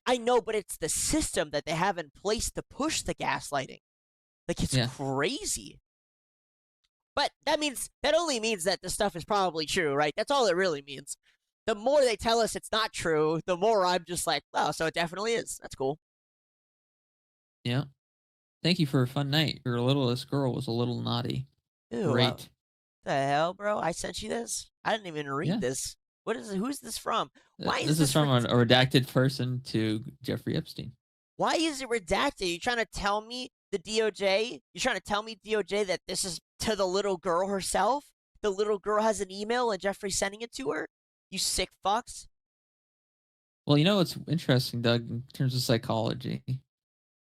I know, but it's the system that they have in place to push the gaslighting. Like, it's crazy. But that only means that this stuff is probably true, right? That's all it really means. The more they tell us it's not true, the more I'm just like, oh, so it definitely is. That's cool. Yeah. Thank you for a fun night. Your littlest girl was a little naughty. Ew, great. What the hell, bro? I sent you this? I didn't even read this. What is it? Who's this from? Why is this from a redacted person to Jeffrey Epstein. Why is it redacted? You trying to tell me the DOJ? You're trying to tell me, DOJ, that this is to the little girl herself? The little girl has an email and Jeffrey's sending it to her? You sick fucks. Well, you know what's interesting, Doug, in terms of psychology?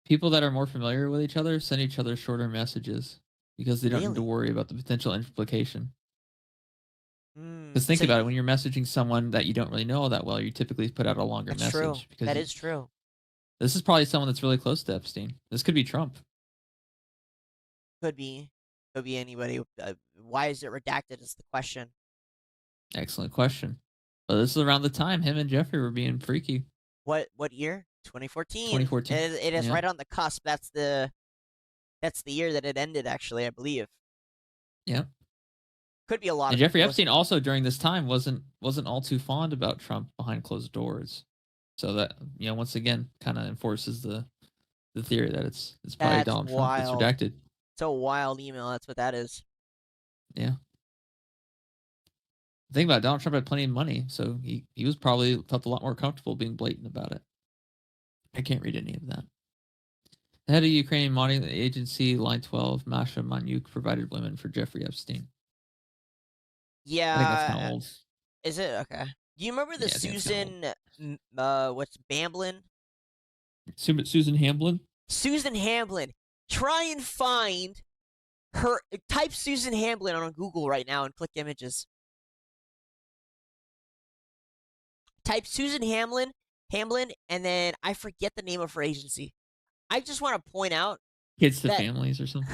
People that are more familiar with each other send each other shorter messages because they don't need to worry about the potential implication. Because think about it, when you're messaging someone that you don't really know all that well, you typically put out a longer message. True. That is true. This is probably someone that's really close to Epstein. This could be Trump. Could be anybody. Why is it redacted is the question. Excellent question. Well, this is around the time him and Jeffrey were being freaky. What year? 2014. 2014. It is right on the cusp. That's the year that it ended, actually, I believe. Yeah. Could be a lot. And Jeffrey Epstein also during this time wasn't all too fond about Trump behind closed doors. So that, once again kind of enforces the theory that it's probably Donald Trump that's redacted. It's a wild email. That's what that is. Yeah. The thing about it, Donald Trump had plenty of money, so he was probably felt a lot more comfortable being blatant about it. I can't read any of that. The head of Ukrainian modeling agency, Line 12, Masha Manyuk, provided women for Jeffrey Epstein. Yeah. I think that's kind of old. Is it? Okay. Do you remember the Susan, what's Bamblin? Susan Hamblin? Susan Hamblin. Try and find her. Type Susan Hamblin on Google right now and click images. Type Susan Hamblin, and then I forget the name of her agency. I just want to point out Kids to that Families or something.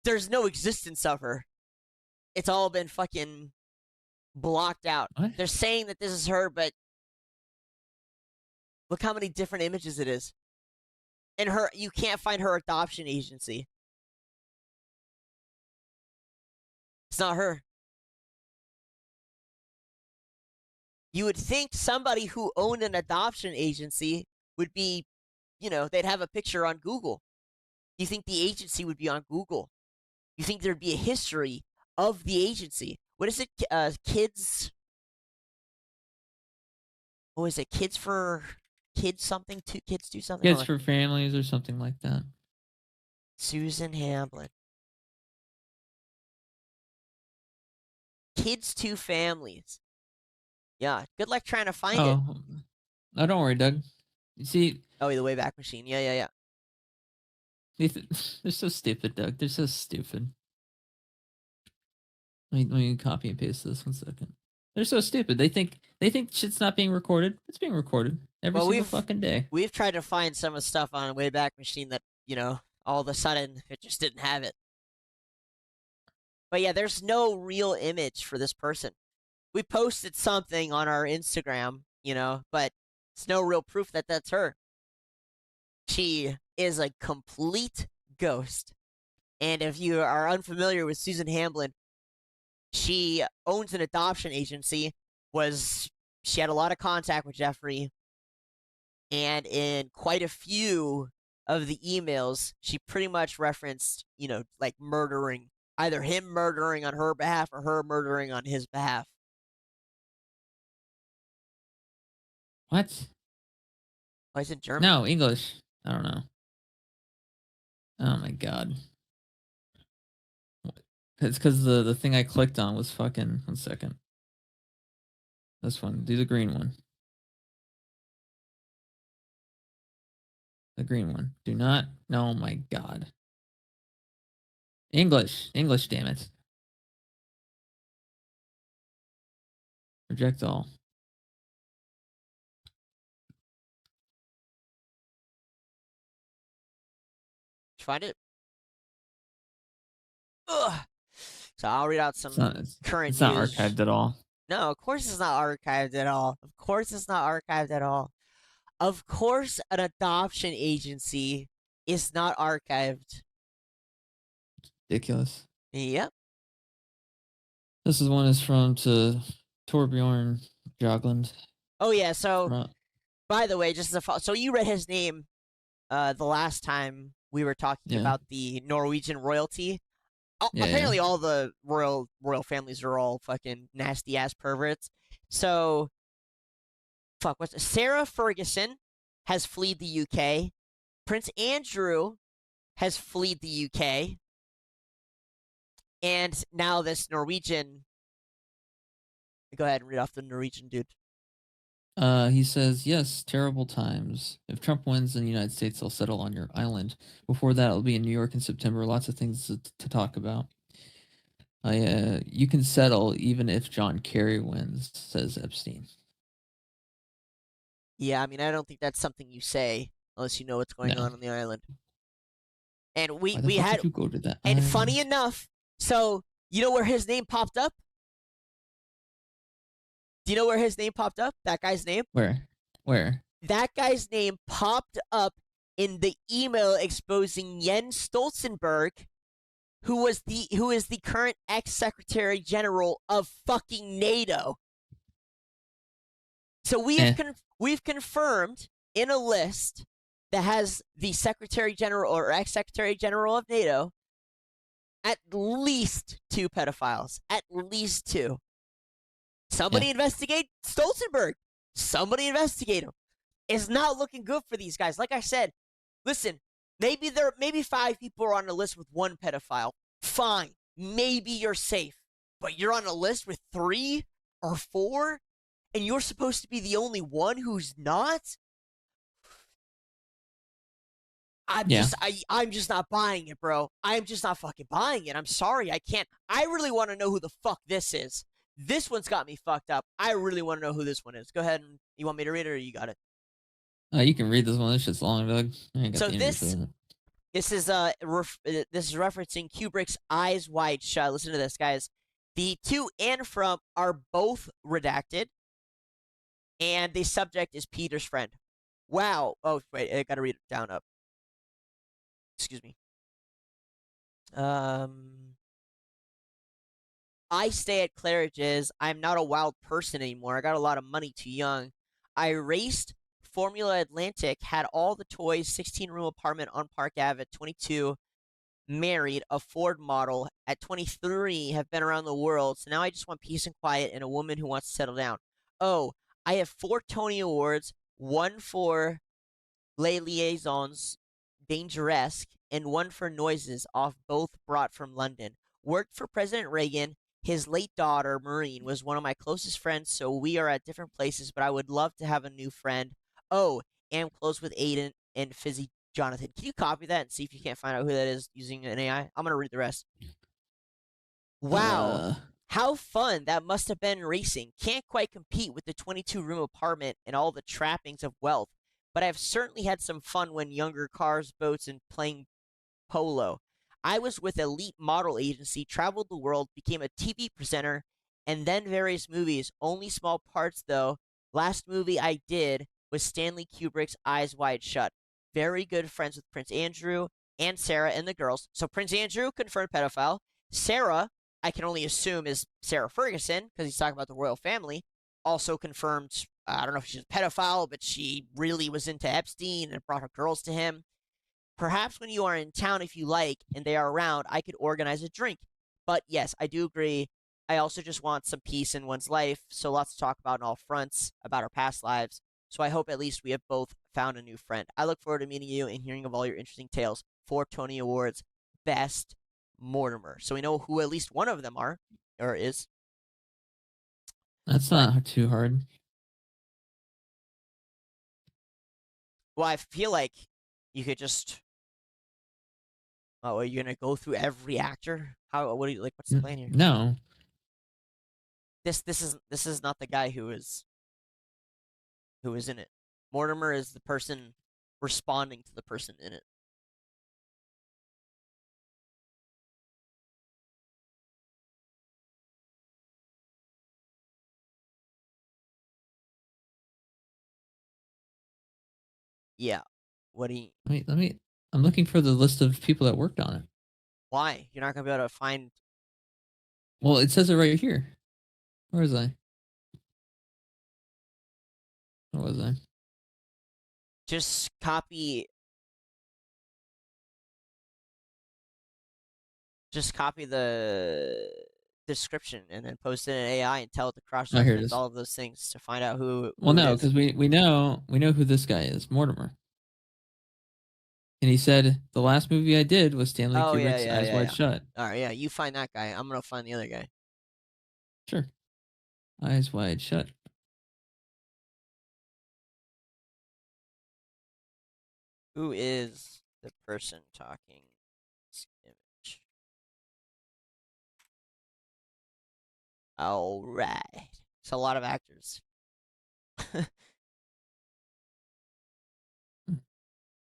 There's no existence of her. It's all been fucking blocked out. What? They're saying that this is her, but look how many different images it is. And you can't find her adoption agency. It's not her. You would think somebody who owned an adoption agency would be, they'd have a picture on Google. You think the agency would be on Google. You think there'd be a history of the agency. What is it? Kids. What is it? Kids something? Kids do something? Kids for Families or something like that. Susan Hamblin. Kids to Families. Yeah, good luck trying to find it. No, don't worry, Doug. You see... Oh, the Wayback Machine. Yeah. They're so stupid, Doug. They're so stupid. Let me copy and paste this 1 second. They're so stupid. They think shit's not being recorded. It's being recorded every single fucking day. We've tried to find some of the stuff on Wayback Machine that, all of a sudden it just didn't have it. But yeah, there's no real image for this person. We posted something on our Instagram, but it's no real proof that that's her. She is a complete ghost. And if you are unfamiliar with Susan Hamblin, she owns an adoption agency. She had a lot of contact with Jeffrey. And in quite a few of the emails, she pretty much referenced, like murdering, either him murdering on her behalf or her murdering on his behalf. What? Why is it German? No, English. I don't know. Oh my god. It's because the thing I clicked on was fucking... 1 second. This one. Do the green one. The green one. Do not... Oh my god. English, damn it. Reject all. Did you find it? Ugh. So I'll read out some current It's not news. archived at all. No, of course it's not archived at all. Of course it's not archived at all. Of course an adoption agency is not archived. Ridiculous. Yep. This one is from Torbjorn Jagland. Oh yeah, so by the way, just so you read his name the last time we were talking about the Norwegian royalty. Apparently all the royal families are all fucking nasty ass perverts. So Sarah Ferguson has fled the UK. Prince Andrew has fled the UK. And now this Norwegian... Go ahead and read off the Norwegian dude. He says, yes, terrible times. If Trump wins in the United States, they'll settle on your island. Before that, it'll be in New York in September. Lots of things to talk about. You can settle even if John Kerry wins, says Epstein. Yeah, I mean, I don't think that's something you say unless you know what's going on the island. And we had... you go to that and island? funny enough, so you know where his name popped up? Do you know where his name popped up? That guy's name? Where? That guy's name popped up in the email exposing Jens Stoltenberg, who is the current ex-Secretary General of fucking NATO. So we've confirmed in a list that has the Secretary General or ex-Secretary General of NATO at least 2 pedophiles. At least 2. Somebody investigate Stoltenberg. Somebody investigate him. It's not looking good for these guys. Like I said, listen, maybe 5 people are on a list with 1 pedophile. Fine. Maybe you're safe. But you're on a list with 3 or 4, and you're supposed to be the only one who's not? I'm just not buying it, bro. I'm just not fucking buying it. I'm sorry, I can't. I really want to know who the fuck this is. This one's got me fucked up. I really want to know who this one is. Go ahead, and you want me to read it, or you got it? You can read this one. This shit's long, Doug. I ain't got So the energy for that. this is referencing Kubrick's Eyes Wide Shut. Listen to this, guys. The to and from are both redacted, and the subject is Peter's friend. Wow. Oh wait, I gotta read it down up. Excuse me. I stay at Claridge's. I'm not a wild person anymore. I got a lot of money too young. I raced Formula Atlantic, had all the toys, 16-room apartment on Park Ave at 22, married, a Ford model. At 23, have been around the world. So now I just want peace and quiet and a woman who wants to settle down. Oh, I have 4 Tony Awards, 1 for Les Liaisons Dangeresque, and 1 for Noises, off both brought from London. Worked for President Reagan. His late daughter, Maureen, was one of my closest friends, so we are at different places, but I would love to have a new friend. Oh, am close with Aiden and Fizzy Jonathan. Can you copy that and see if you can't find out who that is using an AI? I'm going to read the rest. Wow. How fun that must have been racing. Can't quite compete with the 22-room apartment and all the trappings of wealth, but I've certainly had some fun when younger, cars, boats, and playing polo. I was with Elite Model Agency, traveled the world, became a TV presenter, and then various movies. Only small parts, though. Last movie I did was Stanley Kubrick's Eyes Wide Shut. Very good friends with Prince Andrew and Sarah and the girls. So Prince Andrew, confirmed pedophile. Sarah, I can only assume, is Sarah Ferguson, because he's talking about the royal family. Also confirmed, I don't know if she's a pedophile, but she really was into Epstein and brought her girls to him. Perhaps when you are in town, if you like, and they are around, I could organize a drink. But yes, I do agree. I also just want some peace in one's life, so lots to talk about on all fronts, about our past lives. So I hope at least we have both found a new friend. I look forward to meeting you and hearing of all your interesting tales. 4 Tony Awards, Best Mortimer. So we know who at least one of them are, or is. That's not too hard. Well, I feel like you could just... Oh, are you gonna go through every actor? How? What do you like? What's the plan here? No. This is not the guy who is in it. Mortimer is the person responding to the person in it. Yeah. What do you? Let me. I'm looking for the list of people that worked on it. Why? You're not gonna be able to find. Well, it says it right here. Where was I? Where was I? Just copy. Just copy the description and then post it in AI and tell it to cross-reference all of those things to find out who. Well, no, because we know who this guy is, Mortimer. And he said the last movie I did was Stanley Kubrick's Eyes Wide Shut. All right, yeah, you find that guy. I'm gonna find the other guy. Sure. Eyes Wide Shut. Who is the person talking? Image. All right. It's a lot of actors.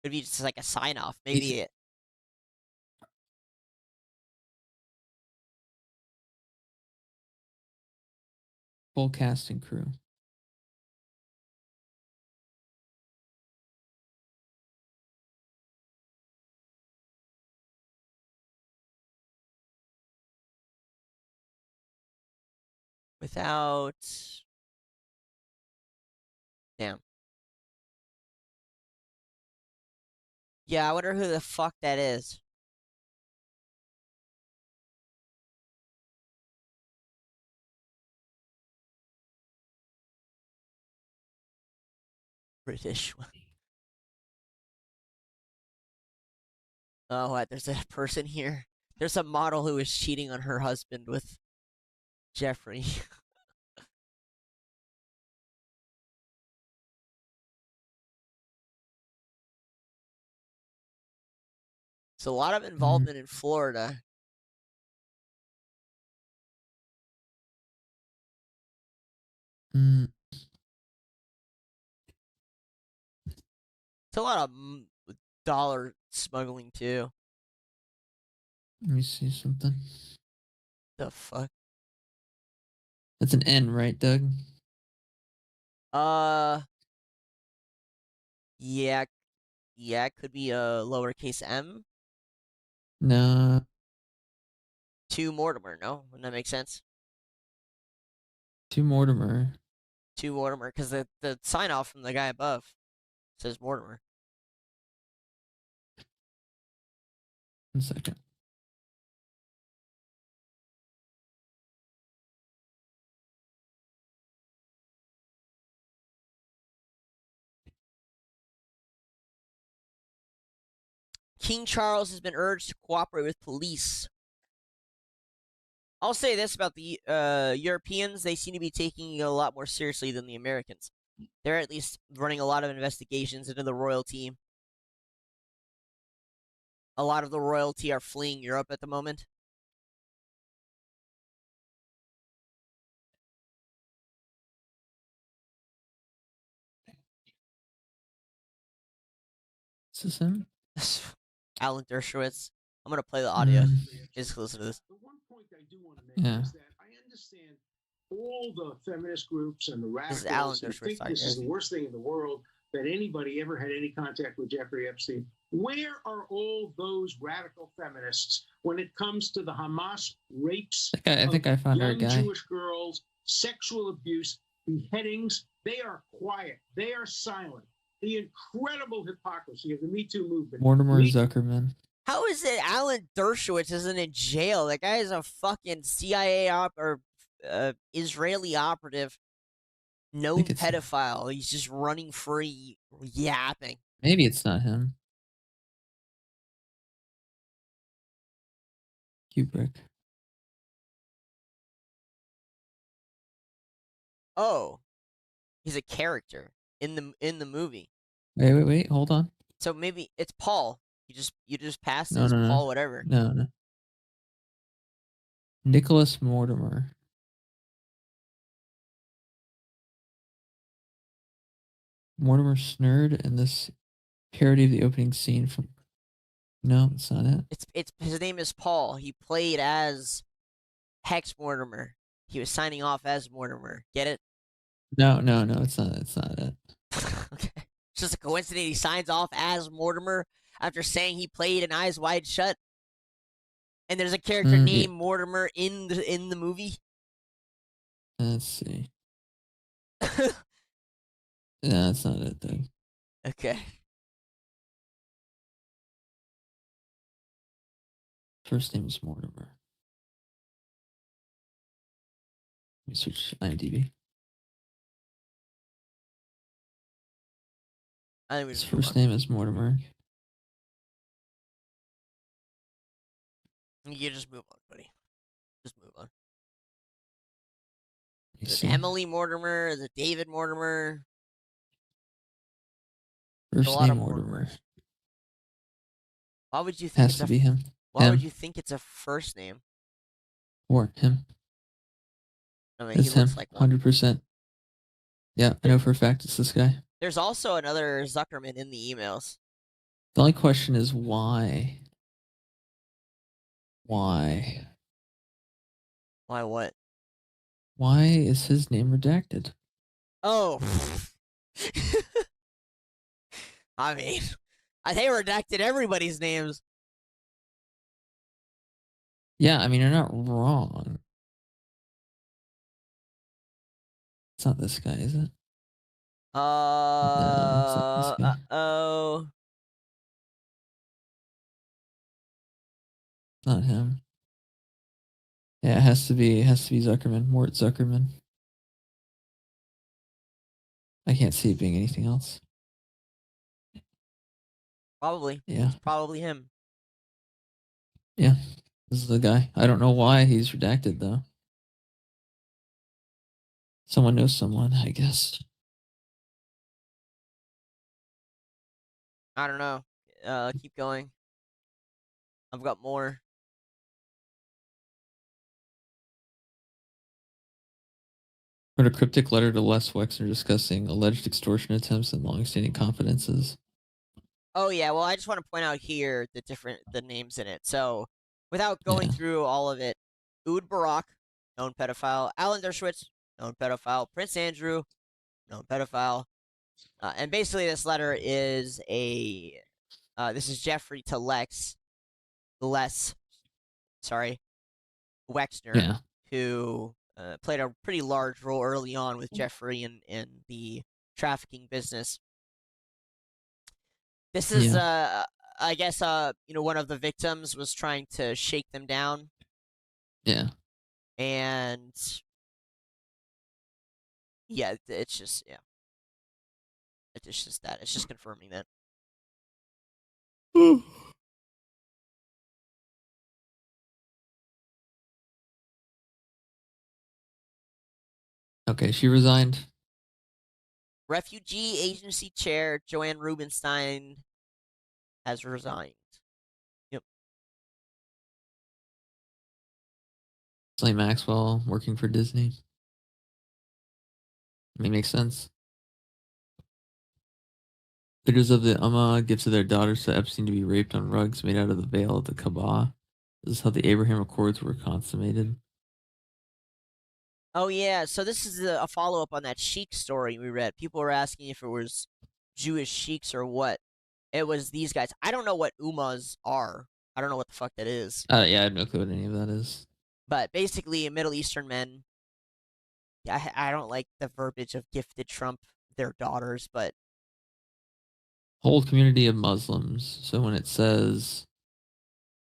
Could be just like a sign off. Maybe it. Full cast and crew. Without. Damn. Yeah, I wonder who the fuck that is. British one. Oh, what? There's a person here. There's a model who is cheating on her husband with Jeffrey. So a lot of involvement in Florida. Mm. It's a lot of dollar smuggling too. Let me see something. The fuck? That's an N, right, Doug? Yeah, yeah, it could be a lowercase m. No. To Mortimer, no? Wouldn't that make sense? To Mortimer. To Mortimer, because the sign off from the guy above says Mortimer. 1 second. King Charles has been urged to cooperate with police. I'll say this about the Europeans. They seem to be taking it a lot more seriously than the Americans. They're at least running a lot of investigations into the royalty. A lot of the royalty are fleeing Europe at the moment. Is this him? Alan Dershowitz. I'm going to play the audio. Just listen to this. The one point I do want to make Yeah. is that I understand all the feminist groups and the This is Alan radicals who Dershowitz. think this is the worst thing in the world, that anybody ever had any contact with Jeffrey Epstein. Where are all those radical feminists when it comes to the Hamas rapes I think I found our young guy. Jewish girls, sexual abuse, beheadings? They are quiet. They are silent. The incredible hypocrisy of the Me Too movement. Mortimer Zuckerman. How is it Alan Dershowitz isn't in jail? That guy is a fucking CIA or Israeli operative. No pedophile. He's just running free, yapping. Maybe it's not him. Kubrick. Oh, he's a character in the movie. Wait. Hold on. So maybe it's Paul. You just passed No, as no, Paul, whatever. No. Nicholas Mortimer. Mortimer Snurd and this parody of the opening scene from. No, it's not it. It's his name is Paul. He played as Hex Mortimer. He was signing off as Mortimer. Get it? No, it's not. It's not it. Okay. It's just a coincidence. He signs off as Mortimer after saying he played in Eyes Wide Shut. And there's a character named Mortimer in the movie. Let's see. No, that's not it, though. Okay. First name is Mortimer. Let me search IMDb. His first name is Mortimer. You just move on, buddy. Just move on. Is it Emily Mortimer? Is it David Mortimer? First name Mortimer. Why would you think Has to be him? Why would you think it's a first name? Or him. I mean, it's he looks him, like one. 100%. Yeah, I know for a fact it's this guy. There's also another Zuckerman in the emails. The only question is why? Why? Why what? Why is his name redacted? Oh. I mean, they redacted everybody's names. Yeah, I mean, you're not wrong. It's not this guy, is it? No, it's not this guy. Uh-oh. Not him. Yeah, it has to be Zuckerman, Mort Zuckerman. I can't see it being anything else. Probably. Yeah. It's probably him. Yeah. This is the guy. I don't know why he's redacted though. Someone knows someone, I guess. I don't know. Keep going. I've got more. Wrote a cryptic letter to Les Wexner discussing alleged extortion attempts and long-standing confidences. Oh yeah, well I just want to point out here the names in it. So, without going through all of it, Oud Barak, known pedophile; Alan Dershowitz, known pedophile; Prince Andrew, known pedophile. And basically, this letter is this is Jeffrey to Les, Wexner, who played a pretty large role early on with Jeffrey in the trafficking business. This is, I guess, one of the victims was trying to shake them down. Yeah. And yeah, it's just that. It's just confirming that. Okay, she resigned. Refugee Agency Chair Joanne Rubinstein has resigned. Yep. Ghislaine Maxwell working for Disney. I mean, makes sense. Leaders of the Ummah give to their daughters to Epstein to be raped on rugs made out of the veil of the Kaaba. This is how the Abraham Accords were consummated. Oh yeah, so this is a follow-up on that sheik story we read. People were asking if it was Jewish sheiks or what. It was these guys. I don't know what Ummas are. I don't know what the fuck that is. Yeah, I have no clue what any of that is. But basically, Middle Eastern men. I don't like the verbiage of gifted Trump their daughters, but Whole community of Muslims. So when it says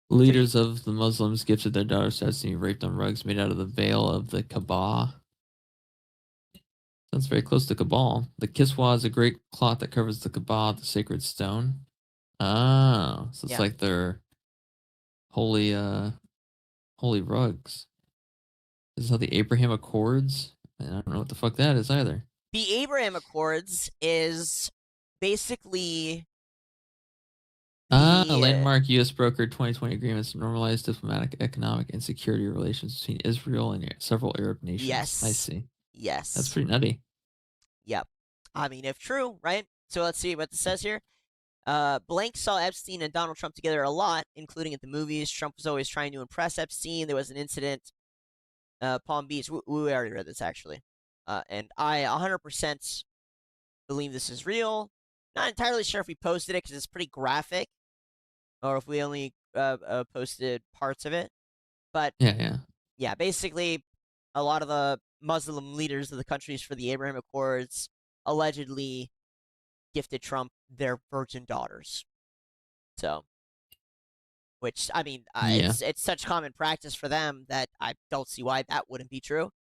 leaders of the Muslims gifted their daughters to be raped on rugs made out of the veil of the Kaaba. Sounds very close to Cabal. The Kiswa is a great cloth that covers the Kaaba, the sacred stone. Ah, so it's like their holy rugs. This is how the Abraham Accords. I don't know what the fuck that is either. The Abraham Accords is basically a landmark U.S. brokered 2020 agreements to normalize diplomatic, economic, and security relations between Israel and several Arab nations. Yes. I see. Yes. That's pretty nutty. Yep. I mean, if true, right? So let's see what this says here. Blank saw Epstein and Donald Trump together a lot, including at the movies. Trump was always trying to impress Epstein. There was an incident, Palm Beach. We already read this, actually. And I 100% believe this is real. Not entirely sure if we posted it because it's pretty graphic, or if we only posted parts of it. But yeah, basically, a lot of the Muslim leaders of the countries for the Abraham Accords allegedly gifted Trump their virgin daughters. So, which, I mean, it's such common practice for them that I don't see why that wouldn't be true.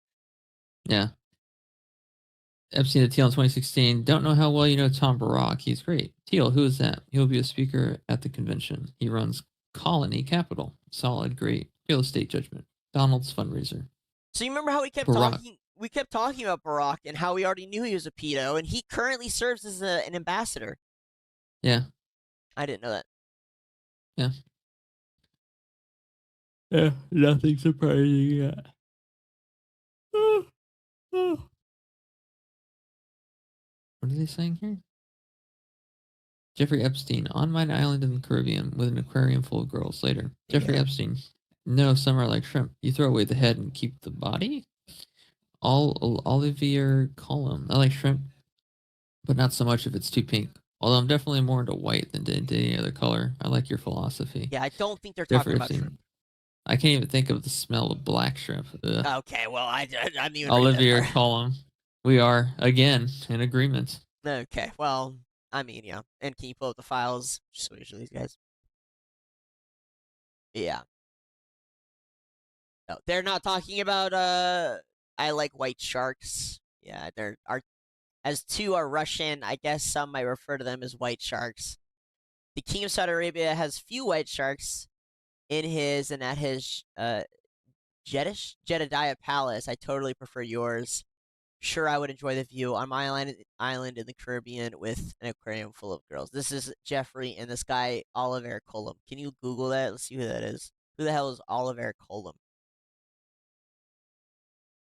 Yeah. Epstein to Teal in 2016. Don't know how well you know Tom Barak. He's great. Teal, who is that? He'll be a speaker at the convention. He runs Colony Capital. Solid, great. Real estate judgment. Donald's fundraiser. So you remember how we kept talking? We kept talking about Barack and how we already knew he was a pedo, and he currently serves as an ambassador. Yeah. I didn't know that. Yeah. Yeah, nothing surprising yet. What are they saying here? Jeffrey Epstein on my island in the Caribbean with an aquarium full of girls later. Jeffrey Epstein. No, some are like shrimp. You throw away the head and keep the body? Olivier Column. I like shrimp, but not so much if it's too pink. Although I'm definitely more into white than into any other color. I like your philosophy. Yeah, I don't think they're talking about shrimp. I can't even think of the smell of black shrimp. Ugh. Okay, well, I'm even Olivier Column. We are, again, in agreement. Okay, well, I mean, yeah. And can you pull up the files? Just so we show these guys. Yeah. No, they're not talking about, I like white sharks. Yeah, as two are Russian, I guess some might refer to them as white sharks. The King of Saudi Arabia has few white sharks in his and at his Jedediah Palace. I totally prefer yours. Sure, I would enjoy the view on my island in the Caribbean with an aquarium full of girls. This is Jeffrey and this guy, Oliver Colum. Can you Google that? Let's see who that is. Who the hell is Oliver Colum?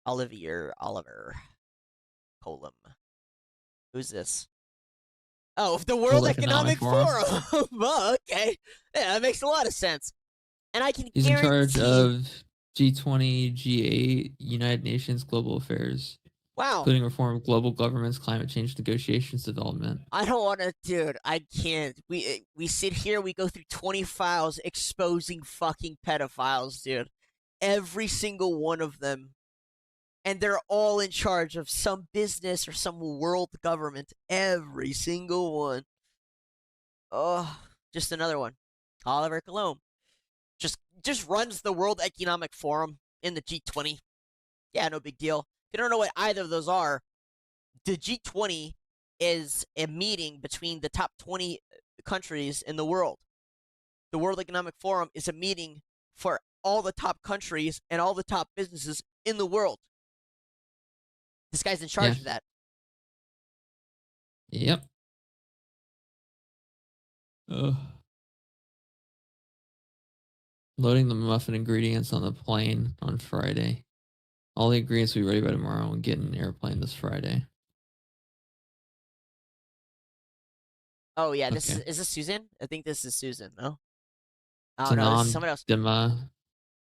Oliver Colum. Who's this? Oh, the World Economic Forum. Oh, okay. Yeah, that makes a lot of sense. And I can He's guarantee... in charge of G20, G8, United Nations Global Affairs. Wow. Including reform of global governments, climate change negotiations, development. I don't want to, dude. I can't. We sit here, we go through 20 files exposing fucking pedophiles, dude. Every single one of them. And they're all in charge of some business or some world government. Every single one. Oh, just another one. Oliver Colum. Just runs the World Economic Forum in the G20. Yeah, no big deal. If you don't know what either of those are, the G20 is a meeting between the top 20 countries in the world. The World Economic Forum is a meeting for all the top countries and all the top businesses in the world. This guy's in charge of that. Yep. Loading the muffin ingredients on the plane on Friday. All the ingredients will be ready by tomorrow and get in an airplane this Friday. Oh, yeah. Is this Susan? I think this is Susan, no? Oh, no, this is someone else. I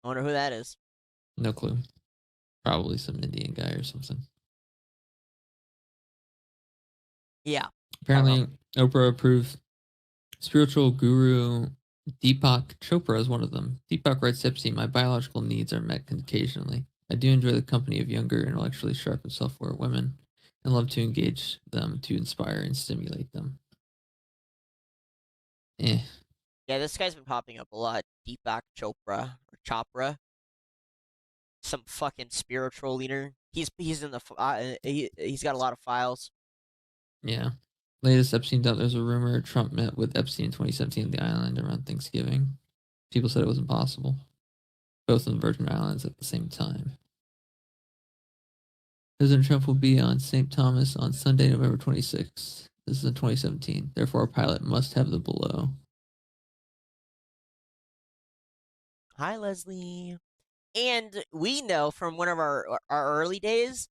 wonder who that is. No clue. Probably some Indian guy or something. Yeah. Apparently, Oprah approved spiritual guru Deepak Chopra as one of them. Deepak writes to Epstein, my biological needs are met occasionally. I do enjoy the company of younger, intellectually sharp and self-aware women and love to engage them to inspire and stimulate them. Yeah, this guy's been popping up a lot. Deepak Chopra. Some fucking spiritual leader. He's in the he's got a lot of files. Yeah. Latest Epstein dump. There's a rumor Trump met with Epstein in 2017 on the island around Thanksgiving. People said it was impossible. Both in the Virgin Islands at the same time. President Trump will be on St. Thomas on Sunday, November 26th. This is in 2017. Therefore, a pilot must have the below. Hi, Leslie. And we know from one of our early days,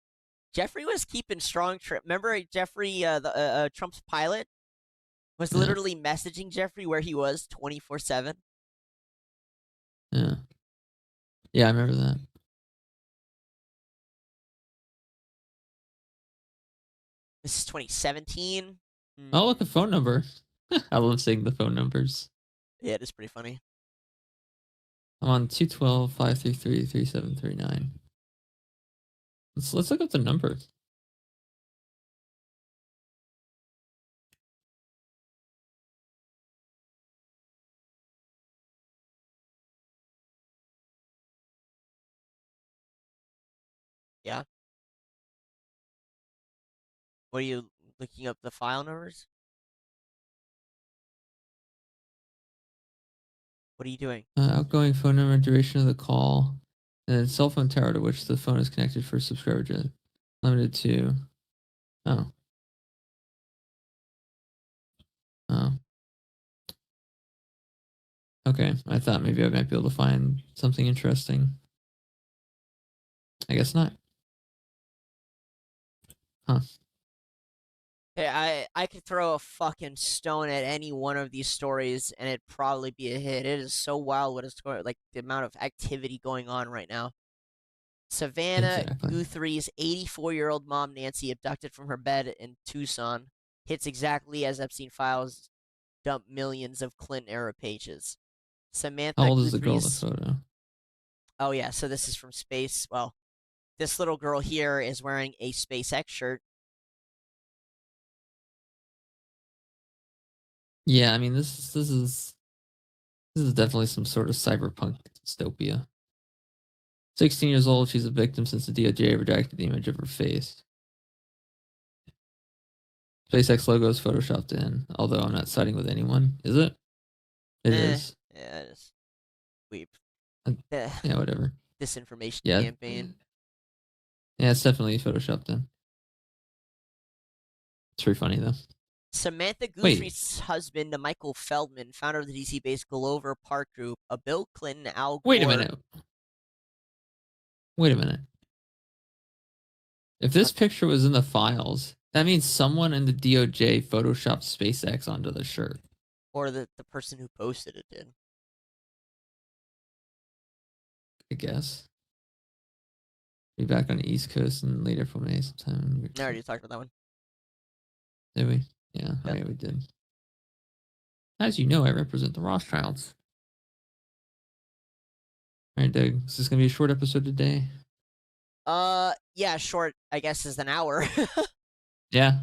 Jeffrey was keeping strong. Remember Jeffrey, Trump's pilot, was literally messaging Jeffrey where he was 24/7. Yeah. Yeah, I remember that. This is 2017. Oh, look, a phone number. I love seeing the phone numbers. Yeah, it is pretty funny. I'm on 212-533-3739. Let's look up the number. Yeah. What are you looking up the file numbers? What are you doing? Outgoing phone number, duration of the call, and then cell phone tower to which the phone is connected for subscriber limited to. Oh. Okay, I thought maybe I might be able to find something interesting. I guess not. Huh. Hey, I could throw a fucking stone at any one of these stories and it'd probably be a hit. It is so wild what is going, like the amount of activity going on right now. Savannah Guthrie's 84-year-old mom Nancy abducted from her bed in Tucson hits exactly as Epstein Files dump millions of Clinton-era pages. Samantha How old is Guthrie's... the girl in the photo? Oh, yeah, so this is from space. Well, this little girl here is wearing a SpaceX shirt. Yeah, I mean, this is definitely some sort of cyberpunk dystopia. 16 years old, she's a victim since the DOJ redacted the image of her face. SpaceX logo is photoshopped in, although I'm not siding with anyone. Is it? It is. Yeah, it is. Weep. Yeah, whatever. Disinformation Yeah. campaign. Yeah, it's definitely photoshopped then. It's pretty funny though. Samantha Wait. Guthrie's husband, Michael Feldman, founder of the DC-based Glover Park Group, a Bill Clinton, Al Gore. Wait a minute. Wait a minute. If this picture was in the files, that means someone in the DOJ photoshopped SpaceX onto the shirt. Or the person who posted it did. I guess. Be back on the East Coast in late April, May sometime. I already talked about that one. Did we? Yeah, oh, yeah, we did. As you know, I represent the Rothschilds. All right, Doug. Is this gonna be a short episode today? Yeah, short. I guess is an hour. Yeah.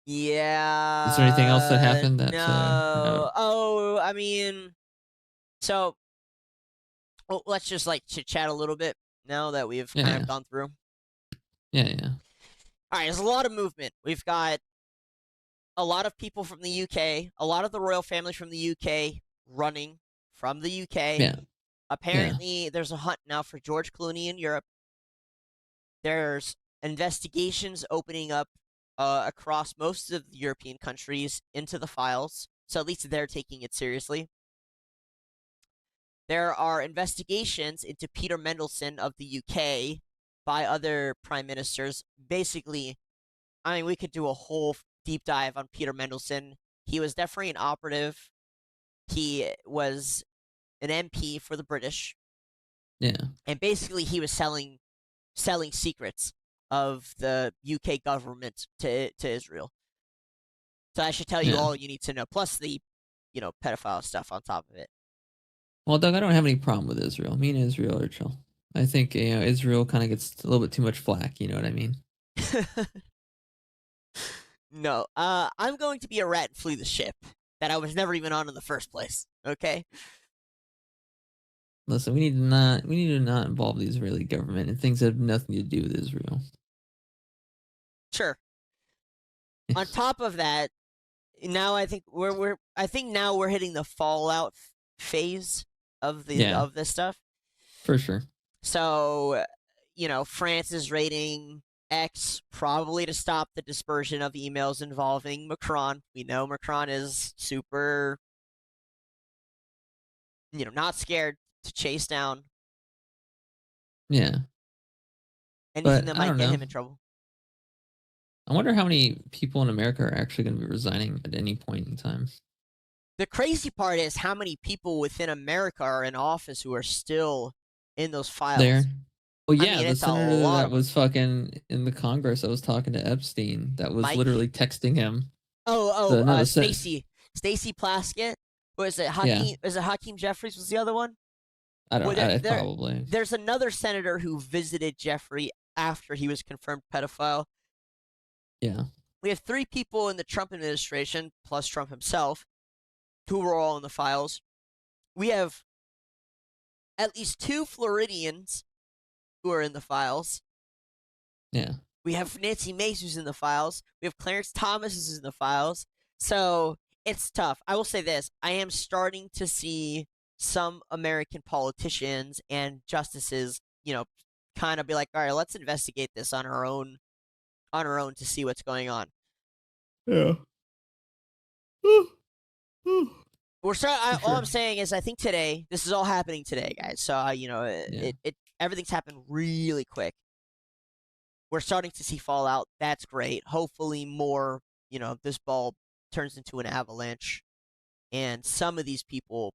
Yeah. Is there anything else that happened that? No. Oh, I mean, so let's just like chit chat a little bit now that we've kind of gone through. Yeah, yeah. All right, there's a lot of movement. We've got a lot of people from the UK, a lot of the royal family from the UK running from the UK. Yeah. Apparently, there's a hunt now for George Clooney in Europe. There's investigations opening up across most of the European countries into the files, so at least they're taking it seriously. There are investigations into Peter Mendelsohn of the UK by other prime ministers. Basically, I mean, we could do a whole deep dive on Peter Mendelsohn. He was definitely an operative. He was an MP for the British. Yeah. And basically, he was selling secrets of the UK government to Israel. So I should tell you all you need to know, plus the, pedophile stuff on top of it. Well, Doug, I don't have any problem with Israel. Me and Israel are chill. I think Israel kind of gets a little bit too much flack. You know what I mean? No, I'm going to be a rat and flee the ship that I was never even on in the first place. Okay. Listen, we need to not involve the Israeli government in things that have nothing to do with Israel. Sure. On top of that, now I think we're hitting the fallout phase of this stuff. For sure. So, France is raiding X probably to stop the dispersion of emails involving Macron. We know Macron is super, not scared to chase down. Yeah. Anything that might get him in trouble. I wonder how many people in America are actually going to be resigning at any point in time. The crazy part is how many people within America are in office who are still in those files. There. Well, yeah, I mean, the senator that was fucking in the Congress that was talking to Epstein, that was literally texting him. Stacey Plaskett. Was it Hakeem? Yeah. Is it Hakeem Jeffries? Was the other one? I don't know. Probably. There's another senator who visited Jeffrey after he was confirmed pedophile. Yeah. We have 3 people in the Trump administration, plus Trump himself, who were all in the files. We have at least 2 Floridians who are in the files. Yeah. We have Nancy Mace who's in the files. We have Clarence Thomas who's in the files. So it's tough. I will say this. I am starting to see some American politicians and justices, kind of be like, all right, let's investigate this on our own to see what's going on. Yeah. All I'm saying is, I think today, this is all happening today, guys. So everything's happened really quick. We're starting to see fallout. That's great. Hopefully, more. This ball turns into an avalanche, and some of these people,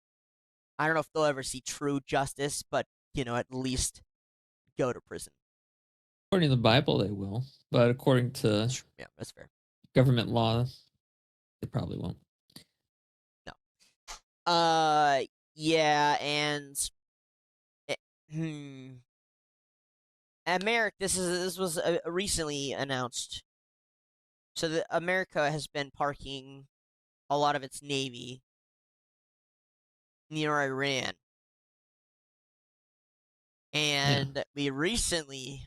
I don't know if they'll ever see true justice, but at least go to prison. According to the Bible, they will, but according to that's fair. Government law, they probably won't. No. Yeah, and America. This was recently announced. So America has been parking a lot of its navy near Iran, and we recently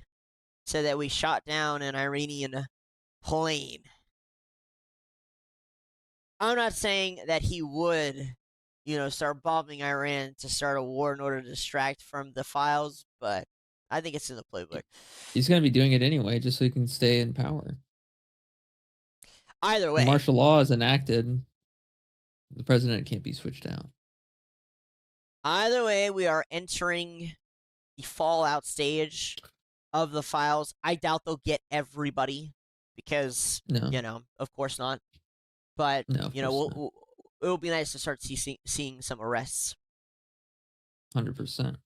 said that we shot down an Iranian plane. I'm not saying that he would, start bombing Iran to start a war in order to distract from the files, but I think it's in the playbook. He's going to be doing it anyway, just so he can stay in power. Either way. When martial law is enacted, the president can't be switched out. Either way, we are entering the fallout stage of the files. I doubt they'll get everybody because, of course not. But, it'll be nice to start seeing some arrests. 100%.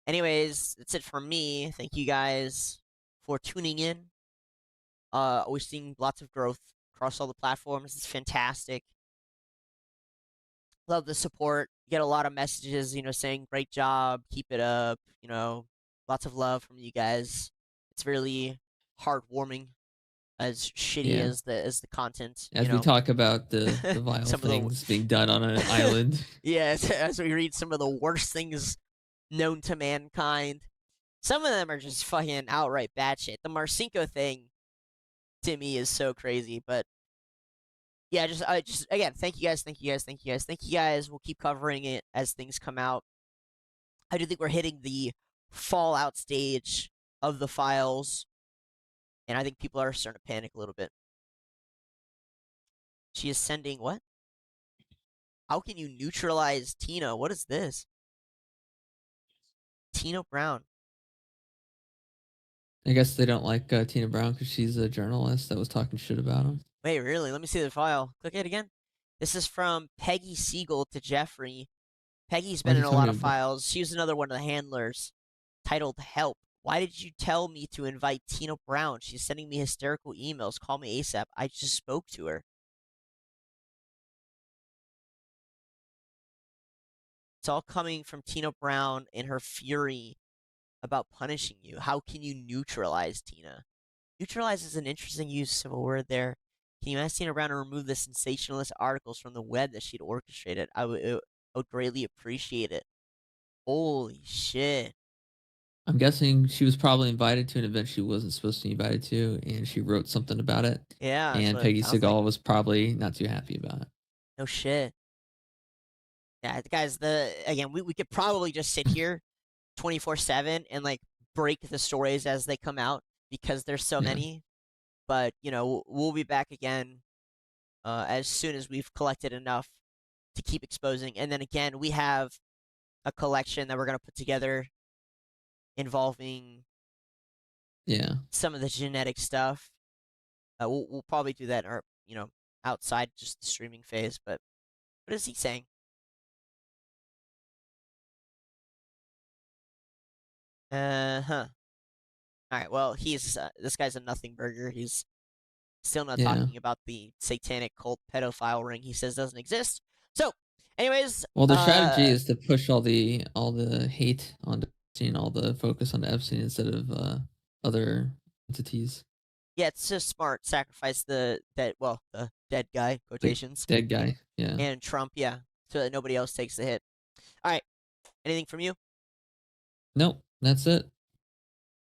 Anyways, that's it for me. Thank you guys for tuning in. We're seeing lots of growth across all the platforms. It's fantastic. Love the support. Get a lot of messages, saying great job, keep it up, lots of love from you guys. It's really heartwarming, as shitty as the content. As we talk about the vile things being done on an island. Yeah, as we read some of the worst things known to mankind. Some of them are just fucking outright batshit. The Marcinko thing, to me, is so crazy, but yeah, just again, thank you guys. We'll keep covering it as things come out. I do think we're hitting the fallout stage of the files, and I think people are starting to panic a little bit. She is sending what? How can you neutralize Tina? What is this? Tina Brown. I guess they don't like Tina Brown because she's a journalist that was talking shit about him. Wait, really? Let me see the file. Click it again. This is from Peggy Siegel to Jeffrey. Peggy's been in a lot of files. She was another one of the handlers, titled Help. Why did you tell me to invite Tina Brown? She's sending me hysterical emails. Call me ASAP. I just spoke to her. It's all coming from Tina Brown and her fury about punishing you. How can you neutralize Tina? Neutralize is an interesting use of a word there. Can you ask Tina Brown to remove the sensationalist articles from the web that she'd orchestrated? I would greatly appreciate it. Holy shit. I'm guessing she was probably invited to an event she wasn't supposed to be invited to, and she wrote something about it. Yeah. And Peggy Siegel was probably not too happy about it. No shit. Yeah, guys, again, we could probably just sit here 24/7 and break the stories as they come out because there's so many. But, we'll be back again as soon as we've collected enough to keep exposing. And then again, we have a collection that we're going to put together involving some of the genetic stuff. We'll probably do that outside just the streaming phase. But what is he saying? All right, well, this guy's a nothing burger. He's still not talking about the satanic cult pedophile ring he says doesn't exist. So, anyways, well, the strategy is to push all the hate onto Epstein, all the focus on Epstein instead of other entities. Yeah, it's just smart. Sacrifice the dead guy, quotations. The dead guy, yeah. And Trump, yeah, so that nobody else takes the hit. All right, anything from you? Nope, that's it.